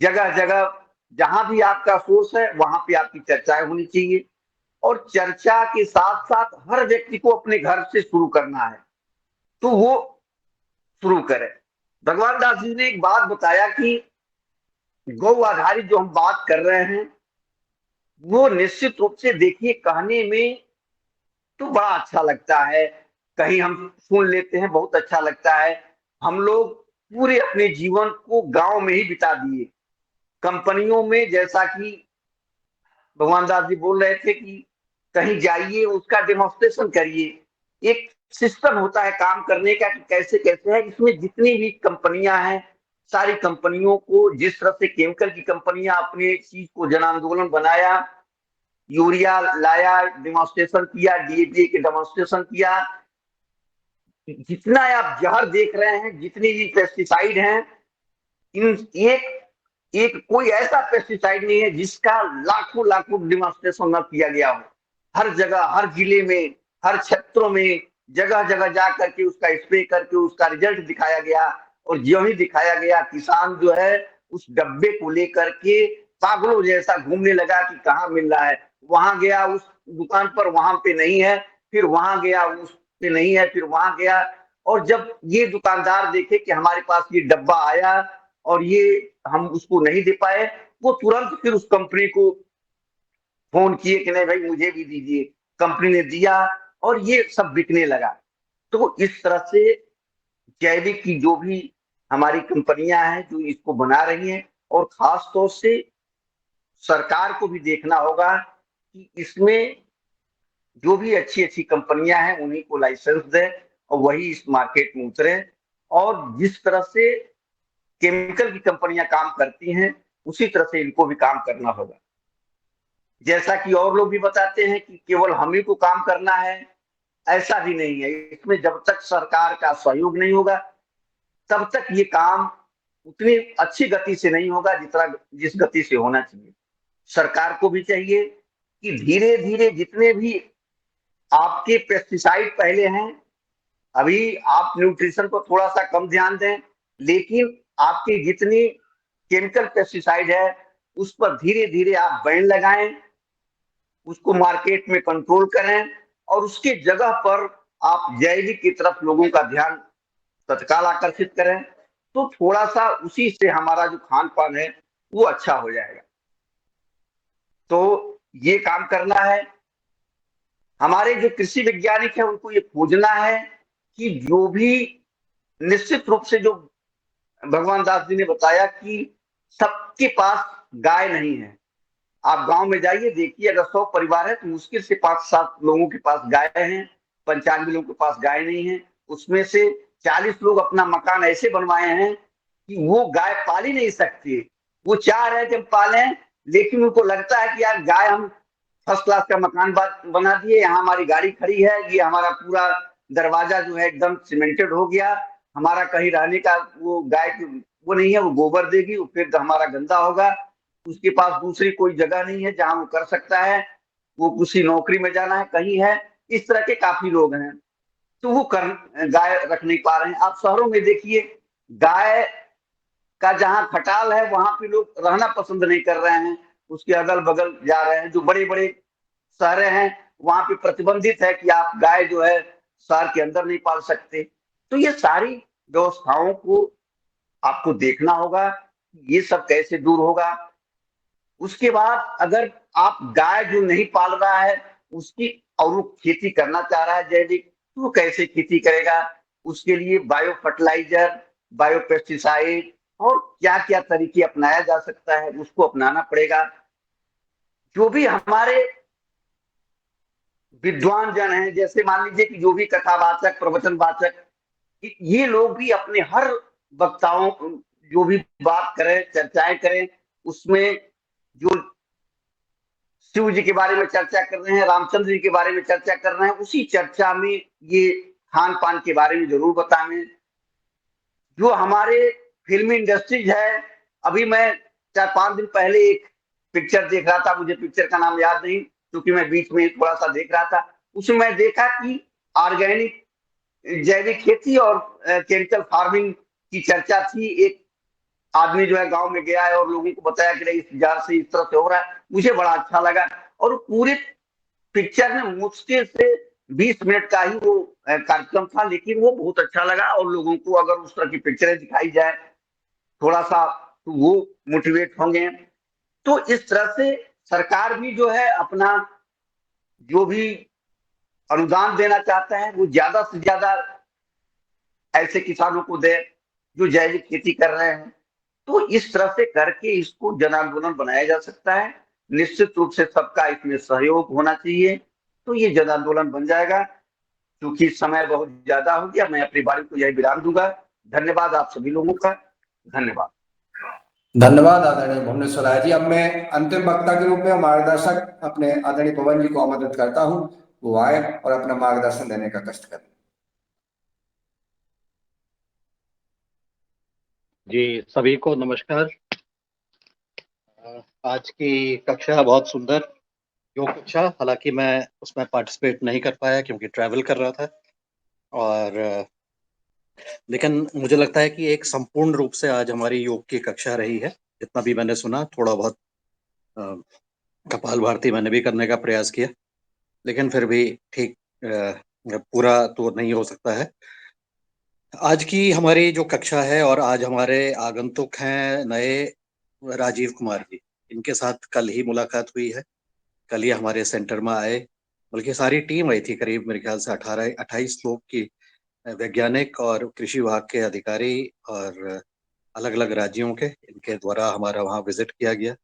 जगह जगह जहां भी आपका सोर्स है वहां पे आपकी चर्चाएं होनी चाहिए, और चर्चा के साथ साथ हर व्यक्ति को अपने घर से शुरू करना है, तो वो शुरू करे। भगवान दास जी ने एक बात बताया कि गौ आधारित जो हम बात कर रहे हैं वो निश्चित रूप से देखिए कहने में तो बड़ा अच्छा लगता है, कहीं हम सुन लेते हैं बहुत अच्छा लगता है। हम लोग पूरे अपने जीवन को गांव में ही बिता दिए, कंपनियों में, जैसा कि भगवान दास जी बोल रहे थे कि कहीं जाइए उसका डेमोन्स्ट्रेशन करिए। एक सिस्टम होता है काम करने का कि कैसे कैसे है। इसमें जितनी भी कंपनियां हैं, सारी कंपनियों को जिस तरह से केमिकल की कंपनियां अपने चीज को जन आंदोलन बनाया, यूरिया लाया, डेमोन्स्ट्रेशन किया, डीएपी के डेमोन्स्ट्रेशन किया, जितना आप जहर देख रहे हैं, जितनी भी पेस्टिसाइड हैं, इन एक कोई ऐसा पेस्टिसाइड नहीं है जिसका लाखों लाखों डेमोन्स्ट्रेशन न किया गया हो। हर जगह, हर जिले में, हर क्षेत्रों में, जगह जगह जा करके उसका स्प्रे करके उसका रिजल्ट दिखाया गया। और जो ही दिखाया गया, किसान जो है उस डब्बे को लेकर के पागलों जैसा घूमने लगा कि कहाँ मिल रहा है। वहां गया उस दुकान पर, वहां पे नहीं है, फिर वहां गया उस पे नहीं है, फिर वहां गया। और जब ये दुकानदार देखे कि हमारे पास ये डब्बा आया और ये हम उसको नहीं दे पाए, वो तुरंत फिर उस कंपनी को फोन किए कि नहीं भाई मुझे भी दीजिए। कंपनी ने दिया और ये सब बिकने लगा। तो इस तरह से जैविक की जो भी हमारी कंपनियां हैं जो इसको बना रही हैं, और खास तौर से सरकार को भी देखना होगा कि इसमें जो भी अच्छी अच्छी कंपनियां हैं उन्हीं को लाइसेंस दें और वही इस मार्केट में उतरे। और जिस तरह से केमिकल की कंपनियां काम करती हैं उसी तरह से इनको भी काम करना होगा। जैसा कि और लोग भी बताते हैं कि केवल हम ही को काम करना है, ऐसा भी नहीं है। इसमें जब तक सरकार का सहयोग नहीं होगा तब तक ये काम उतनी अच्छी गति से नहीं होगा जिस गति से होना चाहिए। सरकार को भी चाहिए कि धीरे धीरे जितने भी आपके पेस्टिसाइड पहले हैं, अभी आप न्यूट्रिशन को थोड़ा सा कम ध्यान दें, लेकिन आपकी जितनी केमिकल पेस्टिसाइड है उस पर धीरे धीरे आप बैन लगाएं, उसको मार्केट में कंट्रोल करें, और उसके जगह पर आप जैविक की तरफ लोगों का ध्यान तत्काल आकर्षित करें। तो थोड़ा सा उसी से हमारा जो खान पान है वो अच्छा हो जाएगा। तो ये काम करना है। हमारे जो कृषि वैज्ञानिक है उनको ये खोजना है कि जो भी, निश्चित रूप से जो भगवान दास जी ने बताया कि सबके पास गाय नहीं है। आप गांव में जाइए, देखिए, अगर 100 परिवार है तो मुश्किल से 5-7 लोगों के पास गाय हैं, 95 लोगों के पास गाय नहीं है। उसमें से 40 लोग अपना मकान ऐसे बनवाए हैं कि वो गाय पाल ही नहीं सकते। वो चाह रहे हैं कि हम पालें, लेकिन उनको लगता है कि यार गाय, हम फर्स्ट क्लास का मकान बना दिए, यहाँ हमारी गाड़ी खड़ी है, ये हमारा पूरा दरवाजा जो है एकदम सीमेंटेड हो गया, हमारा कहीं रहने का वो गाय वो नहीं है, वो गोबर देगी, वो फिर हमारा गंदा होगा। उसके पास दूसरी कोई जगह नहीं है जहां वो कर सकता है, वो किसी नौकरी में जाना है कहीं है। इस तरह के काफी लोग हैं, तो वो गाय रख नहीं पा रहे हैं। आप शहरों में देखिए, गाय का जहां खटाल है वहां पे लोग रहना पसंद नहीं कर रहे हैं, उसके अगल बगल जा रहे हैं। जो बड़े बड़े शहर हैं वहां पे प्रतिबंधित है कि आप गाय जो है शहर के अंदर नहीं पाल सकते। तो ये सारी व्यवस्थाओं को आपको देखना होगा, ये सब कैसे दूर होगा। उसके बाद अगर आप गाय जो नहीं पाल रहा है उसकी, और वो खेती करना चाह रहा है जैविक, तो वो कैसे खेती करेगा। उसके लिए बायो फर्टिलाइजर, बायो पेस्टिसाइड और क्या क्या तरीके अपनाया जा सकता है उसको अपनाना पड़ेगा। जो भी हमारे विद्वान जन हैं, जैसे मान लीजिए कि जो भी कथावाचक, प्रवचनवाचक, ये लोग भी अपने हर वक्ताओं जो भी बात करें, चर्चाएं करें, उसमें जो शिव जी के बारे में चर्चा कर रहे हैं, रामचंद्र जी के बारे में चर्चा कर रहे हैं, उसी चर्चा में ये खान पान के बारे में जरूर बताएं। जो हमारे फिल्मी इंडस्ट्रीज है, अभी मैं 4-5 दिन पहले एक पिक्चर देख रहा था, मुझे पिक्चर का नाम याद नहीं क्योंकि मैं बीच में थोड़ा सा देख रहा था। उसमें मैं देखा कि ऑर्गेनिक, जैविक खेती और केमिकल फार्मिंग की चर्चा थी। एक आदमी जो है गांव में गया है और लोगों को बताया कि नहीं इस जार से इस तरह से हो रहा है। मुझे बड़ा अच्छा लगा, और पूरे पिक्चर में मुश्किल से 20 मिनट का ही वो कार्यक्रम था, लेकिन वो बहुत अच्छा लगा। और लोगों को अगर उस तरह की पिक्चरें दिखाई जाए, थोड़ा सा तो वो मोटिवेट होंगे। तो इस तरह से सरकार भी जो है अपना जो भी अनुदान देना चाहता है वो ज्यादा से ज्यादा ऐसे किसानों को दे जो जैविक खेती कर रहे हैं। तो इस तरह से करके इसको जन आंदोलन बनाया जा सकता है। निश्चित रूप से सबका इसमें सहयोग होना चाहिए, तो ये जन आंदोलन बन जाएगा। क्योंकि समय बहुत ज्यादा हो गया, मैं अपनी बारी को यही विराम दूंगा। धन्यवाद आप सभी लोगों का, धन्यवाद। धन्यवाद आदरणीय भुवनेश्वर राय जी। अब मैं अंतिम वक्ता के रूप में मार्गदर्शक अपने आदरणीय पवन जी को आमंत्रित करता हूं, वो आए और अपना मार्गदर्शन देने का कष्ट करें। जी, सभी को नमस्कार। आज की कक्षा बहुत सुंदर योग कक्षा, हालांकि मैं उसमें पार्टिसिपेट नहीं कर पाया क्योंकि ट्रैवल कर रहा था, और लेकिन मुझे लगता है कि एक संपूर्ण रूप से आज हमारी योग की कक्षा रही है। जितना भी मैंने सुना, थोड़ा बहुत कपालभाति मैंने भी करने का प्रयास किया, लेकिन फिर भी ठीक पूरा तो नहीं हो सकता है। आज की हमारी जो कक्षा है, और आज हमारे आगंतुक हैं नए राजीव कुमार जी, इनके साथ कल ही मुलाकात हुई है। कल ही हमारे सेंटर में आए, बल्कि सारी टीम आई थी, करीब मेरे ख्याल से 18-28 लोग की, वैज्ञानिक और कृषि विभाग के अधिकारी और अलग अलग राज्यों के, इनके द्वारा हमारा वहाँ विजिट किया गया।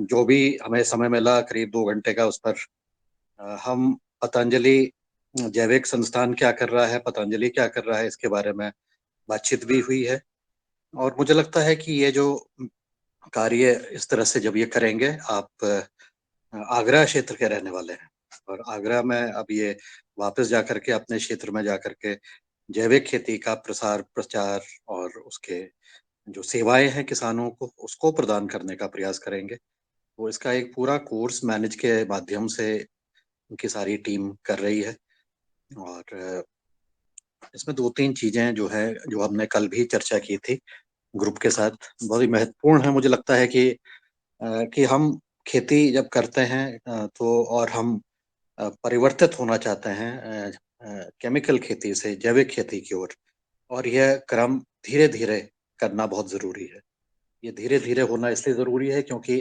जो भी हमें समय मिला करीब 2 घंटे का, उस पर हम पतंजलि जैविक संस्थान क्या कर रहा है, पतंजलि क्या कर रहा है, इसके बारे में बातचीत भी हुई है। और मुझे लगता है कि ये जो कार्य इस तरह से जब ये करेंगे, आप आगरा क्षेत्र के रहने वाले हैं, और आगरा में अब ये वापस जाकर के अपने क्षेत्र में जाकर के जैविक खेती का प्रसार प्रचार और उसके जो सेवाएं हैं किसानों को, उसको प्रदान करने का प्रयास करेंगे। वो इसका एक पूरा कोर्स मैनेज के माध्यम से उनकी सारी टीम कर रही है। और इसमें 2-3 चीजें जो है, जो हमने कल भी चर्चा की थी ग्रुप के साथ, बहुत ही महत्वपूर्ण है। मुझे लगता है कि हम खेती जब करते हैं तो, और हम परिवर्तित होना चाहते हैं केमिकल खेती से जैविक खेती की ओर, और यह क्रम धीरे धीरे करना बहुत जरूरी है। ये धीरे धीरे होना इसलिए जरूरी है क्योंकि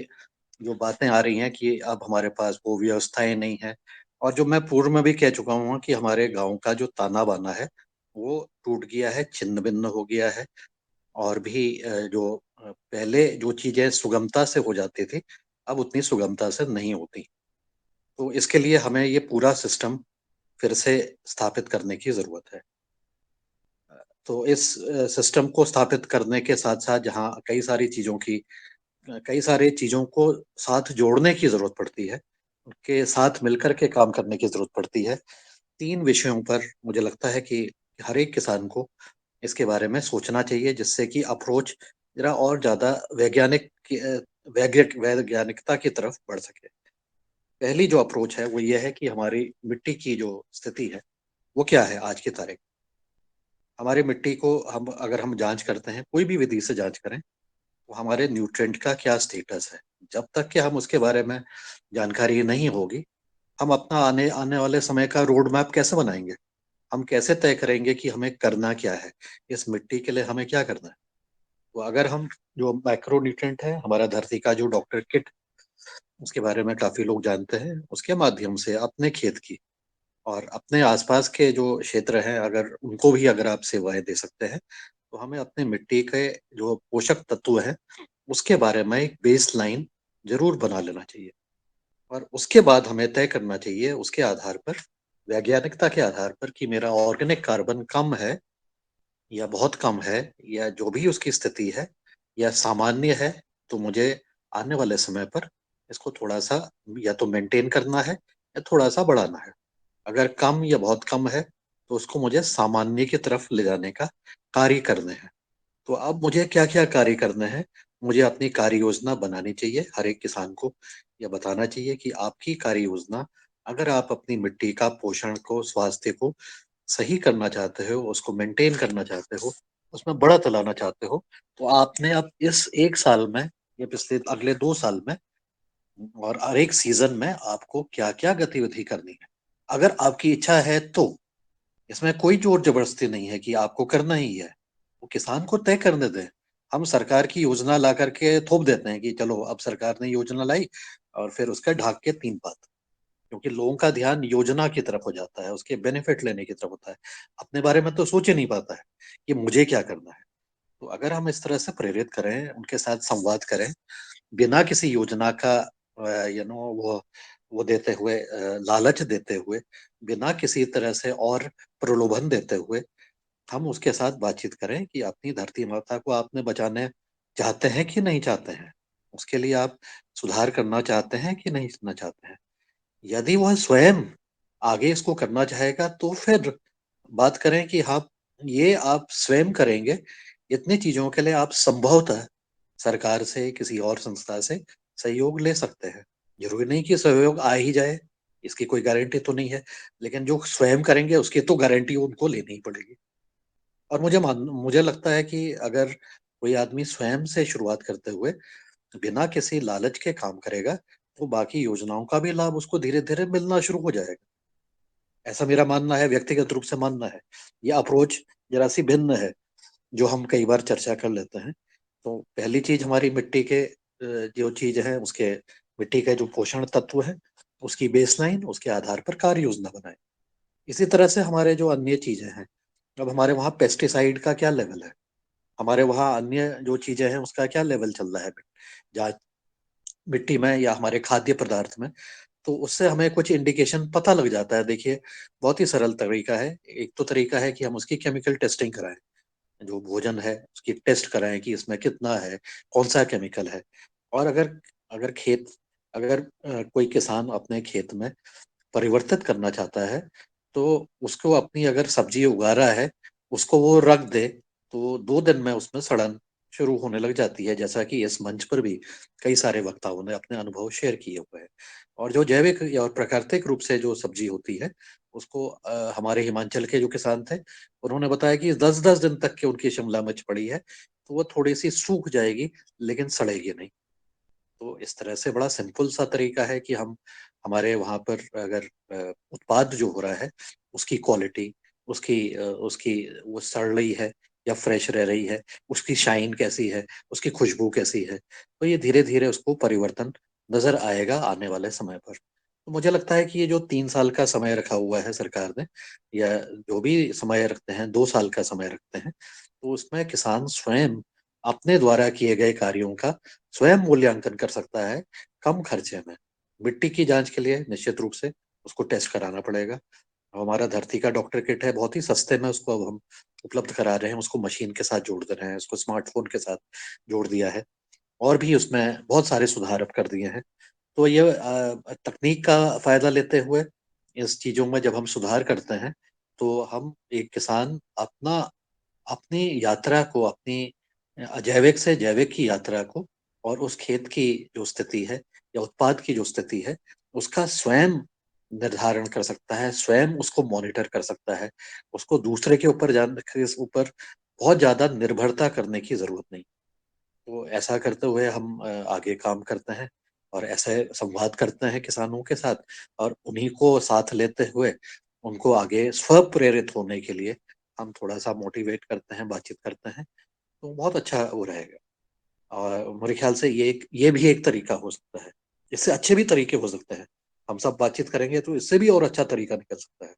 जो बातें आ रही हैं कि अब हमारे पास वो व्यवस्थाएं नहीं है, और जो मैं पूर्व में भी कह चुका हूँ कि हमारे गांव का जो ताना बाना है वो टूट गया है, छिन्न भिन्न हो गया है। और भी जो पहले जो चीजें सुगमता से हो जाती थी, अब उतनी सुगमता से नहीं होती। तो इसके लिए हमें ये पूरा सिस्टम फिर से स्थापित करने की जरूरत है। तो इस सिस्टम को स्थापित करने के साथ साथ, जहाँ कई सारी चीजों को साथ जोड़ने की जरूरत पड़ती है, उनके साथ मिलकर के काम करने की जरूरत पड़ती है। 3 विषयों पर मुझे लगता है कि हर एक किसान को इसके बारे में सोचना चाहिए, जिससे कि अप्रोच जरा और ज्यादा वैज्ञानिकता की तरफ बढ़ सके। पहली जो अप्रोच है वो ये है कि हमारी मिट्टी की जो स्थिति है वो क्या है आज की तारीख। हमारी मिट्टी को अगर हम जांच करते हैं, कोई भी विधि से जांच करें, तो हमारे न्यूट्रिएंट का क्या स्टेटस है, जब तक कि हम उसके बारे में जानकारी नहीं होगी, हम अपना आने आने वाले समय का रोड मैप कैसे बनाएंगे? हम कैसे तय करेंगे कि हमें करना क्या है, इस मिट्टी के लिए हमें क्या करना है? तो अगर हम जो माइक्रो न्यूट्रिएंट है, हमारा धरती का जो डॉक्टर किट, उसके बारे में काफी लोग जानते हैं, उसके माध्यम से अपने खेत की और अपने आसपास के जो क्षेत्र हैं, अगर उनको भी अगर आप सेवाएं दे सकते हैं, तो हमें अपने मिट्टी के जो पोषक तत्व हैं उसके बारे में एक बेस लाइन जरूर बना लेना चाहिए। और उसके बाद हमें तय करना चाहिए उसके आधार पर, वैज्ञानिकता के आधार पर, कि मेरा ऑर्गेनिक कार्बन कम है या बहुत कम है, या जो भी उसकी स्थिति है, या सामान्य है, तो मुझे आने वाले समय पर इसको थोड़ा सा या तो मेंटेन करना है या थोड़ा सा बढ़ाना है। अगर कम या बहुत कम है तो उसको मुझे सामान्य की तरफ ले जाने का कार्य करने हैं। तो अब मुझे क्या क्या कार्य करने हैं? मुझे अपनी कार्य योजना बनानी चाहिए। हर एक किसान को यह बताना चाहिए कि आपकी कार्य योजना, अगर आप अपनी मिट्टी का पोषण को, स्वास्थ्य को सही करना चाहते हो, उसको मेंटेन करना चाहते हो, उसमें बढ़त लाना चाहते हो, तो आपने अब इस 1 साल में या पिछले अगले 2 साल में और हर एक सीजन में आपको क्या क्या गतिविधि करनी है। अगर आपकी इच्छा है तो इसमें कोई जोर जबरदस्ती नहीं है कि आपको करना ही है, वो किसान को तय करने दें। हम सरकार की योजना ला करके थोप देते हैं कि चलो अब सरकार ने योजना लाई और फिर उसका ढाक के 3 बात, क्योंकि लोगों का ध्यान योजना की तरफ हो जाता है, उसके बेनिफिट लेने की तरफ होता है, अपने बारे में तो सोच ही नहीं पाता है कि मुझे क्या करना है। तो अगर हम इस तरह से प्रेरित करें, उनके साथ संवाद करें, बिना किसी योजना का वो देते हुए, लालच देते हुए, बिना किसी तरह से और प्रलोभन देते हुए हम उसके साथ बातचीत करें कि अपनी धरती माता को आपने बचाने चाहते हैं कि नहीं चाहते हैं, उसके लिए आप सुधार करना चाहते हैं कि नहीं करना चाहते हैं। यदि वह स्वयं आगे इसको करना चाहेगा तो फिर बात करें कि हाँ, ये आप स्वयं करेंगे, इतनी चीजों के लिए आप संभवतः सरकार से, किसी और संस्था से सहयोग ले सकते हैं। जरूरी नहीं कि सहयोग आ ही जाए, इसकी कोई गारंटी तो नहीं है, लेकिन जो स्वयं करेंगे उसकी तो गारंटी उनको लेनी ही पड़ेगी। और मुझे लगता है कि अगर कोई आदमी स्वयं से शुरुआत करते हुए बिना किसी लालच के काम करेगा, तो बाकी योजनाओं का भी लाभ उसको धीरे धीरे मिलना शुरू हो जाएगा। ऐसा मेरा मानना है, व्यक्तिगत रूप से मानना है। ये अप्रोच जरा सी भिन्न है जो हम कई बार चर्चा कर लेते हैं। तो पहली चीज हमारी मिट्टी के जो चीज है उसके, मिट्टी के जो पोषण तत्व है उसकी बेसलाइन, उसके आधार पर कार्य योजना बनाए। इसी तरह से हमारे जो अन्य चीजें हैं, अब हमारे वहाँ पेस्टिसाइड का क्या लेवल है, हमारे वहाँ अन्य जो चीजें हैं उसका क्या लेवल चल रहा है जहाँ मिट्टी में या हमारे खाद्य पदार्थ में, तो उससे हमें कुछ इंडिकेशन पता लग जाता है। देखिए, बहुत ही सरल तरीका है। एक तो तरीका है कि हम उसकी केमिकल टेस्टिंग कराएं, जो भोजन है उसकी टेस्ट कराएं कि इसमें कितना है, कौन सा केमिकल है। और अगर अगर खेत अगर कोई किसान अपने खेत में परिवर्तित करना चाहता है, तो उसको अपनी अगर सब्जी उगा रहा है, उसको वो रख दे, तो 2 दिन में उसमें सड़न शुरू होने लग जाती है, जैसा कि इस मंच पर भी कई सारे वक्ताओं ने अपने अनुभव शेयर किए हुए हैं। और जो जैविक या और प्राकृतिक रूप से जो सब्जी होती है, उसको हमारे हिमाचल के जो किसान थे, उन्होंने बताया कि 10-10 दिन तक की उनकी शिमला मिर्च पड़ी है, तो वो थोड़ी सी सूख जाएगी लेकिन सड़ेगी नहीं। तो इस तरह से बड़ा सिंपल सा तरीका है कि हम हमारे वहां पर अगर उत्पाद जो हो रहा है उसकी क्वालिटी, उसकी वो सड़ रही है या फ्रेश रह रही है, उसकी शाइन कैसी है, उसकी खुशबू कैसी है, तो ये धीरे धीरे उसको परिवर्तन नजर आएगा आने वाले समय पर। तो मुझे लगता है कि ये जो 3 साल का समय रखा हुआ है सरकार ने, या जो भी समय रखते हैं, 2 साल का समय रखते हैं, तो उसमें किसान स्वयं अपने द्वारा किए गए कार्यों का स्वयं मूल्यांकन कर सकता है कम खर्चे में। मिट्टी की जांच के लिए निश्चित रूप से उसको टेस्ट कराना पड़ेगा। अब हमारा धरती का डॉक्टर किट है, बहुत ही सस्ते में उसको अब हम उपलब्ध करा रहे हैं, उसको मशीन के साथ जोड़ दे रहे हैं, उसको स्मार्टफोन के साथ जोड़ दिया है, और भी उसमें बहुत सारे सुधार अब कर दिए हैं। तो ये तकनीक का फायदा लेते हुए इस चीजों में जब हम सुधार करते हैं, तो हम एक किसान अपनी यात्रा को, अपनी अजैविक से जैविक की यात्रा को, और उस खेत की जो स्थिति है या उत्पाद की जो स्थिति है, उसका स्वयं निर्धारण कर सकता है, स्वयं उसको मॉनिटर कर सकता है। उसको दूसरे के ऊपर बहुत ज्यादा निर्भरता करने की जरूरत नहीं। तो ऐसा करते हुए हम आगे काम करते हैं और ऐसे संवाद करते हैं किसानों के साथ, और उन्हीं को साथ लेते हुए उनको आगे स्व प्रेरित होने के लिए हम थोड़ा सा मोटिवेट करते हैं, बातचीत करते हैं, तो बहुत अच्छा वो रहेगा। और मेरे ख्याल से ये भी एक तरीका हो सकता है। इससे अच्छे भी तरीके हो सकते हैं। हम सब बातचीत करेंगे तो इससे भी और अच्छा तरीका निकल सकता है।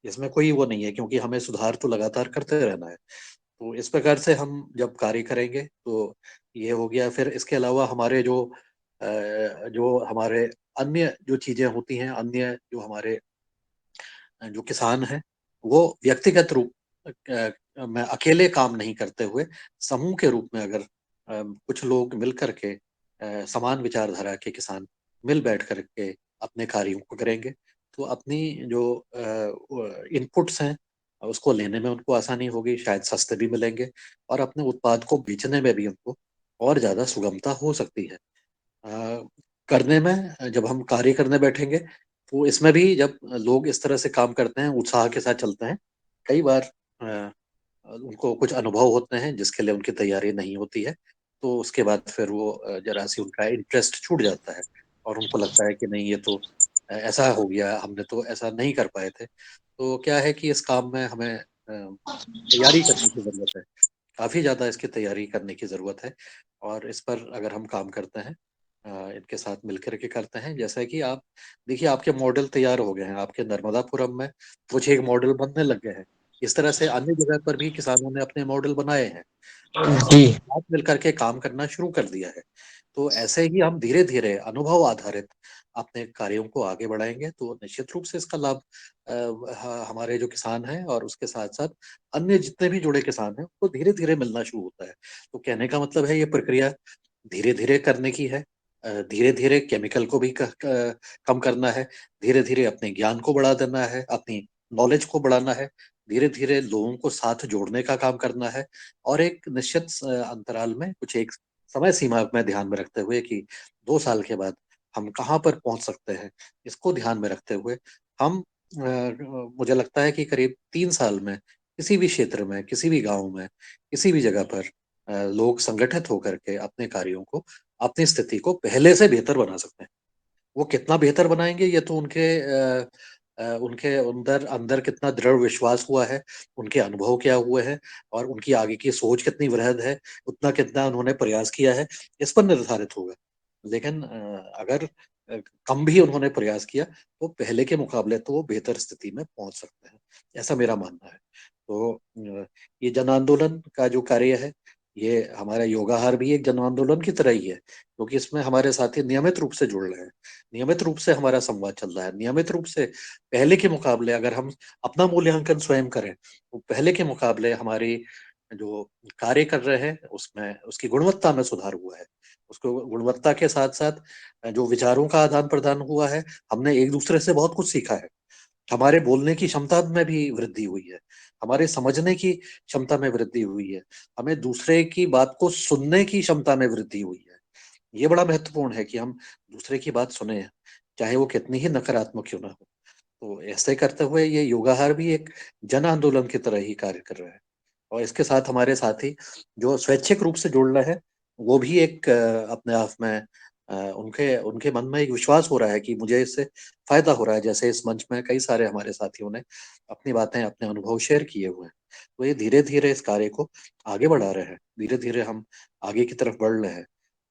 इसमें कोई वो नहीं है, क्योंकि हमें सुधार तो लगातार करते रहना है। तो इस प्रकार से हम जब कार्य करेंगे तो ये हो गया। फिर इसके अलावा हमारे जो हमारे अन्य जो चीजें होती हैं, अन्य जो हमारे जो किसान हैं, वो व्यक्तिगत रूप में अकेले काम नहीं करते हुए समूह के रूप में अगर कुछ लोग मिल करके, समान विचारधारा के किसान मिल बैठ करके अपने कार्यों को करेंगे, तो अपनी जो इनपुट्स हैं उसको लेने में उनको आसानी होगी, शायद सस्ते भी मिलेंगे, और अपने उत्पाद को बेचने में भी उनको और ज्यादा सुगमता हो सकती है। अ, करने में जब हम कार्य करने बैठेंगे, तो इसमें भी जब लोग इस तरह से काम करते हैं, उत्साह के साथ चलते हैं, कई बार उनको कुछ अनुभव होते हैं जिसके लिए उनकी तैयारी नहीं होती है, तो उसके बाद फिर वो जरा सी उनका इंटरेस्ट छूट जाता है, और उनको लगता है कि नहीं, ये तो ऐसा हो गया, हमने तो ऐसा नहीं कर पाए थे। तो क्या है कि इस काम में हमें तैयारी करने की जरूरत है। काफी ज्यादा इसकी तैयारी करने की जरूरत है और इस पर अगर हम काम करते हैं, इनके साथ मिलकर के करते हैं, जैसा कि आप देखिए आपके मॉडल तैयार हो गए हैं, आपके नर्मदापुरम में कुछ एक मॉडल बनने लग गए हैं, इस तरह से अन्य जगह पर भी किसानों ने अपने मॉडल बनाए हैं और सबने साथ मिलकर के काम करना शुरू कर दिया है। तो ऐसे ही हम धीरे धीरे अनुभव आधारित अपने कार्यों को आगे बढ़ाएंगे तो निश्चित रूप से इसका लाभ हमारे जो किसान हैं और उसके साथ साथ अन्य जितने भी जुड़े किसान हैं उनको धीरे धीरे मिलना शुरू होता है। तो कहने का मतलब है ये प्रक्रिया धीरे धीरे करने की है, धीरे धीरे केमिकल को भी कम करना है, धीरे धीरे अपने ज्ञान को बढ़ा देना है, अपनी नॉलेज को बढ़ाना है, धीरे धीरे लोगों को साथ जोड़ने का काम करना है और एक निश्चित अंतराल में कुछ एक समय सीमा में ध्यान में रखते हुए कि 2 साल के बाद हम कहाँ पर पहुंच सकते हैं, इसको ध्यान में रखते हुए हम मुझे लगता है कि करीब 3 साल में किसी भी क्षेत्र में, किसी भी गांव में, किसी भी जगह पर लोग संगठित होकर के अपने कार्यों को, अपनी स्थिति को पहले से बेहतर बना सकते हैं। वो कितना बेहतर बनाएंगे ये तो उनके अंदर अंदर कितना दृढ़ विश्वास हुआ है, उनके अनुभव क्या हुए हैं और उनकी आगे की सोच कितनी वृहद है, उतना कितना उन्होंने प्रयास किया है, इस पर निर्धारित होगा। लेकिन अगर कम भी उन्होंने प्रयास किया तो पहले के मुकाबले तो वो बेहतर स्थिति में पहुंच सकते हैं, ऐसा मेरा मानना है। तो ये जन आंदोलन का जो कार्य है, ये हमारा योगाहार भी एक जन आंदोलन की तरह ही है, क्योंकि इसमें हमारे साथी नियमित रूप से जुड़ रहे हैं, नियमित रूप से हमारा संवाद चल रहा है, नियमित रूप से पहले के मुकाबले अगर हम अपना मूल्यांकन स्वयं करें तो पहले के मुकाबले हमारी जो कार्य कर रहे हैं उसमें उसकी गुणवत्ता में सुधार हुआ है। उसको गुणवत्ता के साथ साथ जो विचारों का आदान प्रदान हुआ है, हमने एक दूसरे से बहुत कुछ सीखा है, हमारे बोलने की क्षमता में भी वृद्धि हुई है, हमारे समझने की क्षमता में वृद्धि हुई है, हमें दूसरे की बात को सुनने की क्षमता में वृद्धि हुई है। ये बड़ा महत्वपूर्ण है कि हम दूसरे की बात सुने, चाहे वो कितनी ही नकारात्मक क्यों ना हो। तो ऐसे करते हुए ये योगाहार भी एक जन आंदोलन की तरह ही कार्य कर रहा है और इसके साथ हमारे साथी जो स्वैच्छिक रूप से जुड़ रहे हैं वो भी एक अपने आप में उनके उनके मन में एक विश्वास हो रहा है कि मुझे इससे फायदा हो रहा है। जैसे इस मंच में कई सारे हमारे साथियों ने अपनी बातें, अपने अनुभव शेयर किए हुए हैं, तो ये धीरे धीरे इस कार्य को आगे बढ़ा रहे हैं, धीरे धीरे हम आगे की तरफ बढ़ रहे हैं।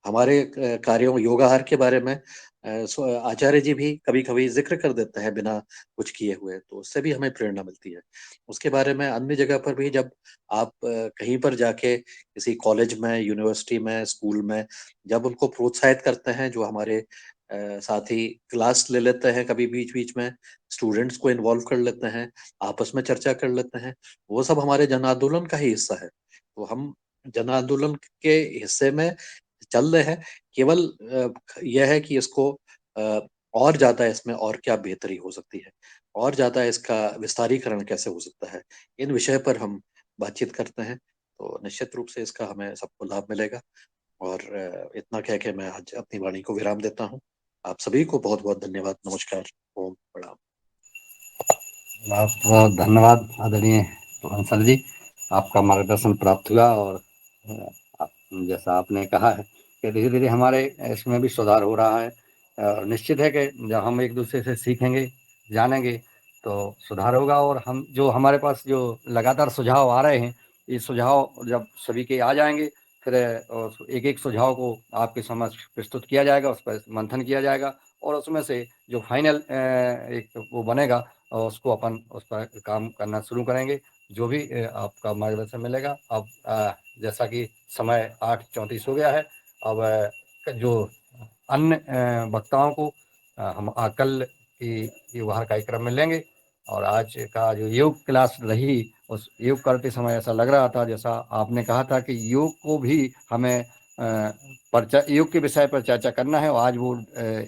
हमारे कार्यों योगाहार के बारे में आचार्य जी भी कभी कभी जिक्र कर देते हैं बिना कुछ किए हुए, तो उससे भी हमें प्रेरणा मिलती है। उसके बारे में अन्य जगह पर भी जब आप कहीं पर जाके किसी कॉलेज में, यूनिवर्सिटी में, स्कूल में जब उनको प्रोत्साहित करते हैं, जो हमारे साथी क्लास ले लेते हैं, कभी बीच बीच में स्टूडेंट्स को इन्वॉल्व कर लेते हैं, आपस में चर्चा कर लेते हैं, वो सब हमारे जन आंदोलन का ही हिस्सा है। तो हम जन आंदोलन के हिस्से में चल रहे हैं, केवल यह है कि इसको और ज्यादा इसमें और क्या बेहतरी हो सकती है, और ज्यादा इसका विस्तारीकरण कैसे हो सकता है, इन विषय पर हम बातचीत करते हैं तो निश्चित रूप से इसका हमें सबको लाभ मिलेगा। और इतना कह के मैं आज अपनी वाणी को विराम देता हूँ। आप सभी को बहुत बहुत धन्यवाद। नमस्कार। ओम प्रणाम। बहुत बहुत धन्यवाद आदरणीय बंसल जी, आपका मार्गदर्शन प्राप्त हुआ और जैसा आपने कहा है कि धीरे धीरे हमारे इसमें भी सुधार हो रहा है और निश्चित है कि जब हम एक दूसरे से सीखेंगे, जानेंगे तो सुधार होगा। और हम जो हमारे पास जो लगातार सुझाव आ रहे हैं, ये सुझाव जब सभी के आ जाएंगे फिर एक एक सुझाव को आपके समक्ष प्रस्तुत किया जाएगा, उस पर मंथन किया जाएगा और उसमें से जो फाइनल एक वो बनेगा और उसको अपन उस पर काम करना शुरू करेंगे। जो भी आपका मार्गदर्शन मिलेगा। अब जैसा कि समय 8:34 हो गया है, अब जो अन्य वक्ताओं को हम कल की युवाहार कार्यक्रम में लेंगे। और आज का जो योग क्लास रही, उस योग करते समय ऐसा लग रहा था जैसा आपने कहा था कि योग को भी हमें योग के विषय पर चर्चा करना है और आज वो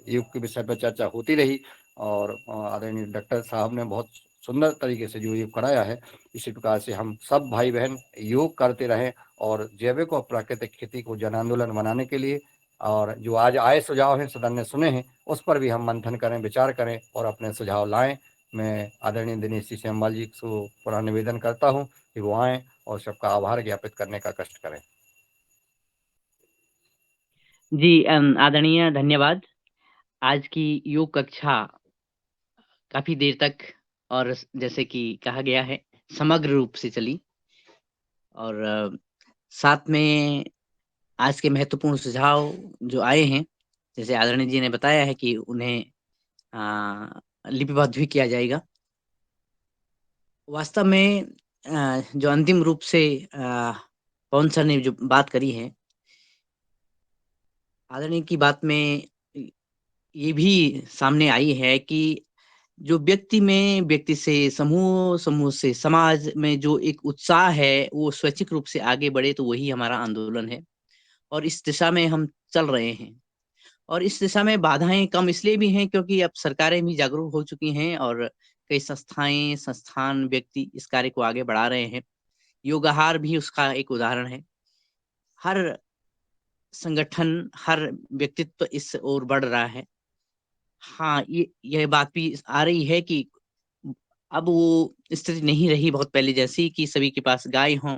योग के विषय पर चर्चा होती रही। और आदरणीय डॉक्टर साहब ने बहुत सुंदर तरीके से जो योग कराया है, इसी प्रकार से हम सब भाई बहन योग करते रहें और जैविक और प्राकृतिक खेती को जन आंदोलन बनाने के लिए और जो आज आए सुझाव हैं, सदन ने सुने हैं, उस पर भी हम मंथन करें, विचार करें और अपने सुझाव लाएं। मैं आदरणीय दिनेश जी श्यामवाल जी को पुनः निवेदन करता हूं कि वो आएं और सबका आभार ज्ञापित करने का कष्ट करें। जी आदरणीय धन्यवाद। आज की योग कक्षा काफी देर तक और जैसे कि कहा गया है समग्र रूप से चली और साथ में आज के महत्वपूर्ण सुझाव जो आए हैं, जैसे आदरणीय जी ने बताया है कि उन्हें लिपिबद्ध भी किया जाएगा। वास्तव में जो अंतिम रूप से पवन सर ने जो बात करी है, आदरणीय की बात में ये भी सामने आई है कि जो व्यक्ति से समूह से समाज में जो एक उत्साह है, वो स्वैच्छिक रूप से आगे बढ़े, तो वही हमारा आंदोलन है और इस दिशा में हम चल रहे हैं। और इस दिशा में बाधाएं कम इसलिए भी हैं क्योंकि अब सरकारें भी जागरूक हो चुकी हैं और कई संस्थान, व्यक्ति इस कार्य को आगे बढ़ा रहे हैं। योगाहार भी उसका एक उदाहरण है। हर संगठन, हर व्यक्तित्व इस ओर बढ़ रहा है। हाँ, यह बात भी आ रही है कि अब वो स्थिति नहीं रही बहुत पहले जैसी कि सभी के पास गाय हों,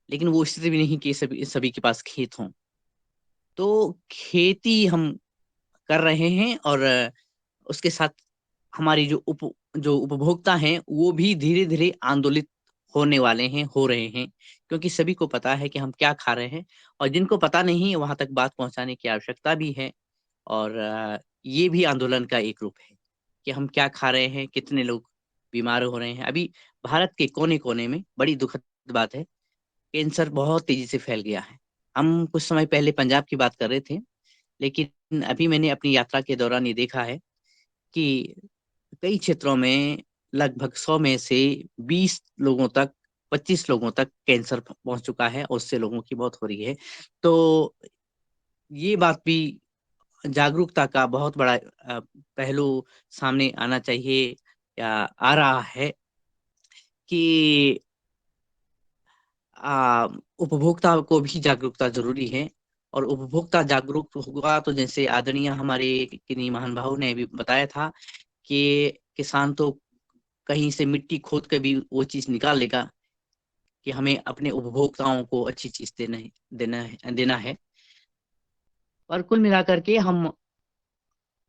लेकिन वो स्थिति भी नहीं कि सभी के पास खेत हों। तो खेती हम कर रहे हैं और उसके साथ हमारी जो उपभोक्ता हैं, वो भी धीरे-धीरे आंदोलित होने वाले हैं, हो रहे हैं, क्योंकि सभी को पता है कि हम क्या खा रहे हैं और जिनको पता नहीं है, वहाँ तक बात पहुँचाने की आवश्यकता भी है और ये भी आंदोलन का एक रूप है कि हम क्या खा रहे हैं, कितने लोग बीमार हो रहे हैं। अभी भारत के कोने-कोने में बड़ी दुखद बात है, कैंसर बहुत तेज़ी से फैल गया है। हम कुछ समय पहले पंजाब की बात कर रहे थे, लेकिन अभी मैंने अपनी यात्रा के दौरान ये देखा है कि कई क्षेत्रों में लगभग 100 में से 20 लोगों तक, 25 लोगों तक कैंसर पहुँच चुका है और उससे लोगों की मौत हो रही है। तो ये बात भी जागरूकता का बहुत बड़ा पहलू सामने आना चाहिए या आ रहा है कि उपभोक्ता को भी जागरूकता ज़रूरी है और उपभोक्ता जागरूक होगा तो जैसे आदरणीय हमारे किन्हीं महान भाव ने भी बताया था कि किसान तो कहीं से मिट्टी खोद के भी वो चीज़ निकाल लेगा कि हमें अपने उपभोक्ताओं को अच्छी चीज़ देना है। और कुल मिलाकर के हम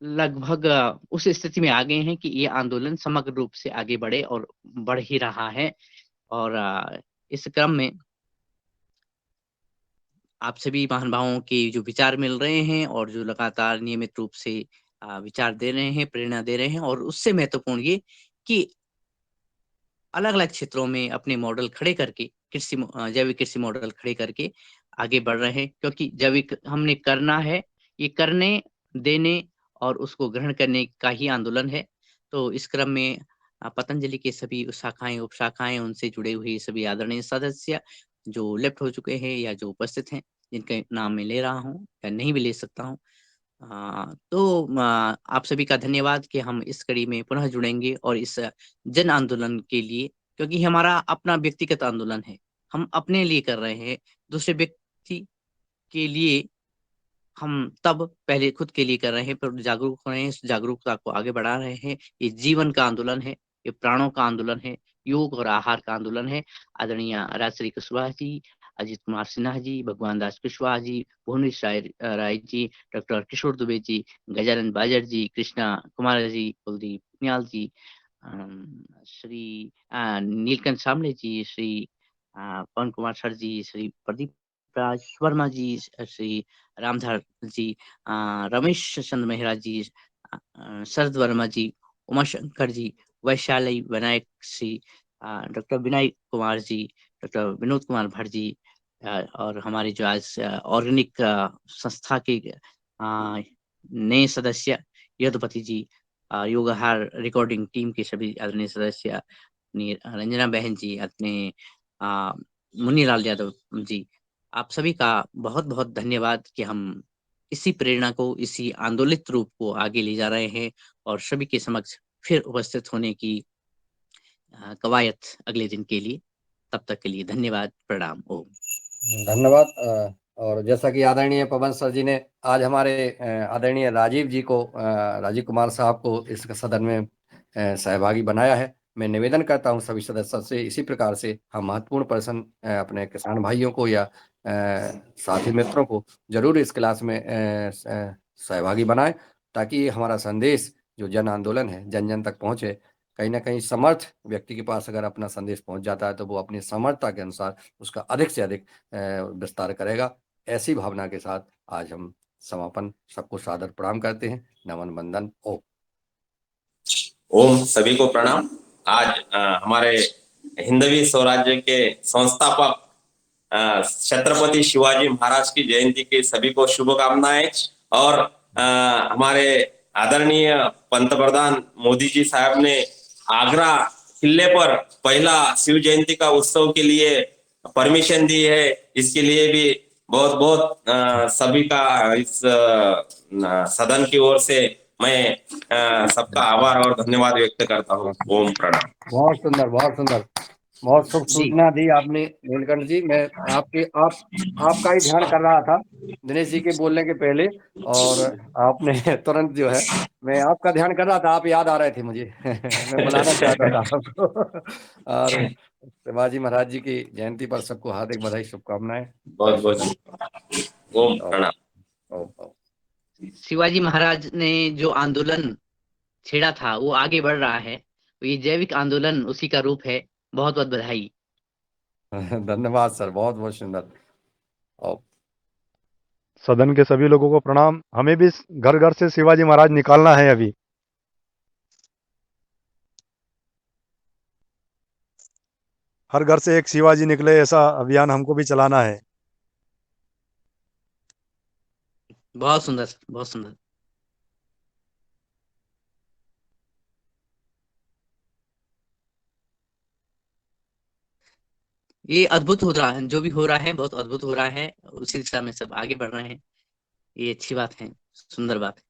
लगभग उस स्थिति में आ गए हैं कि ये आंदोलन समग्र रूप से आगे बढ़े और बढ़ ही रहा है और इस क्रम में आप सभी महानुभावों के जो विचार मिल रहे हैं और जो लगातार नियमित रूप से विचार दे रहे हैं, प्रेरणा दे रहे हैं और उससे महत्वपूर्ण ये कि अलग-अलग क्षेत्रों में अपने मॉडल खड़े करके जैविक कृषि मॉडल खड़े करके आगे बढ़ रहे हैं क्योंकि जैविक हमने करना है, ये करने, देने और उसको ग्रहण करने का ही आंदोलन है। तो इस क्रम में पतंजलि के सभी शाखाएँ, उपशाखाएँ, उनसे जुड़े हुए सभी आदरणीय सदस्य जो लेफ्ट हो चुके हैं या जो उपस्थित हैं, जिनके नाम मैं ले रहा हूँ या नहीं भी ले सकता हूँ। तो आप सभी का धन्यवाद कि हम इस कड़ी में पुनः जुड़ेंगे और इस जन आंदोलन के लिए क्योंकि हमारा अपना व्यक्तिगत आंदोलन है। हम अपने लिए कर रहे हैं, दूसरे व्यक्ति के लिए हम तब पहले खुद के लिए कर रहे हैं, फिर जागरूक हो रहे हैं, इस जागरूकता को आगे बढ़ा रहे हैं। ये जीवन का आंदोलन है, ये प्राणों का आंदोलन है, योग और आहार का आंदोलन है। आदरणीय राजश्री कुशवाहा जी, अजित कुमार सिन्हा जी, भगवान दास कुशवाहा जी, भुवनेश राय जी, डॉक्टर किशोर दुबे जी, गजानन बाजर जी, कृष्णा कुमार जी, कुलदीप नियाल जी, श्री नीलकंठ सामले जी, श्री पवन कुमार सर जी, श्री प्रदीप राज वर्मा जी, श्री रामधार जी, रमेश चंद्र मेहरा जी, शरद वर्मा जी, उमाशंकर जी, वैशाली विनायक श्री डॉक्टर विनय कुमार जी, डॉक्टर विनोद कुमार भट्ट जी और हमारे जो आज ऑर्गेनिक संस्था के नए सदस्य यदुपति जी, योगाहार रिकॉर्डिंग टीम के सभी आदरणीय सदस्य, अपनी रंजना बहन जी, अपने मुन्नीलाल यादव जी, आप सभी का बहुत-बहुत धन्यवाद कि हम इसी प्रेरणा को, इसी आंदोलित रूप को आगे ले जा रहे हैं और सभी के समक्ष फिर उपस्थित होने की कवायद अगले दिन के लिए। तब तक के लिए धन्यवाद, प्रणाम, ओम। धन्यवाद। और जैसा कि आदरणीय पवन सर जी ने आज हमारे आदरणीय राजीव कुमार साहब को इस सदन में सहभागी बनाया है, मैं निवेदन करता हूं सभी सदस्यों से इसी प्रकार से हम महत्वपूर्ण पर्सन अपने किसान भाइयों को या साथी मित्रों को जरूर इस क्लास में सहभागी बनाएं ताकि हमारा संदेश जो जन आंदोलन है जन जन तक पहुंचे। कहीं ना कहीं समर्थ व्यक्ति के पास अगर अपना संदेश पहुंच जाता है तो वो अपनी समर्थता के अनुसार उसका अधिक से अधिक विस्तार करेगा। ऐसी भावना के साथ आज हम समापन, सबको सादर प्रणाम करते हैं। नमन बंदन। ओम। ओम। सभी को प्रणाम। आज हमारे हिंदवी स्वराज्य के संस्थापक छत्रपति शिवाजी महाराज की जयंती की सभी को शुभकामनाएं। और हमारे आदरणीय पंतप्रधान मोदी जी साहब ने आगरा किले पर पहला शिव जयंती का उत्सव के लिए परमिशन दी है। इसके लिए भी बहुत बहुत सभी का इस सदन की ओर से मैं सबका आभार और धन्यवाद व्यक्त करता हूँ। ओम प्रणाम। बहुत सुंदर, बहुत सुंदर, बहुत शुभ सूचना दी आपने नीलकंठ जी। मैं आपका ही ध्यान कर रहा था दिनेश जी के बोलने के पहले, और आपने तुरंत जो है, मैं आपका ध्यान कर रहा था, आप याद आ रहे थे मुझे मैं बुलाना चाहता था आपको और शिवाजी महाराज जी की जयंती पर सबको हार्दिक बधाई, शुभकामनाएं। बहुत बहुत ओम प्रणाम। शिवाजी महाराज ने जो आंदोलन छेड़ा था वो आगे बढ़ रहा है, तो ये जैविक आंदोलन उसी का रूप है। बहुत बहुत बधाई। धन्यवाद सर, बहुत बहुत सुंदर। और सदन के सभी लोगों को प्रणाम। हमें भी घर घर से शिवाजी महाराज निकालना है। अभी हर घर से एक शिवाजी निकले, ऐसा अभियान हमको भी चलाना है। बहुत सुंदर, बहुत सुंदर। ये अद्भुत हो रहा है, जो भी हो रहा है बहुत अद्भुत हो रहा है। उसी दिशा में सब आगे बढ़ रहे हैं। ये अच्छी बात है, सुंदर बात है।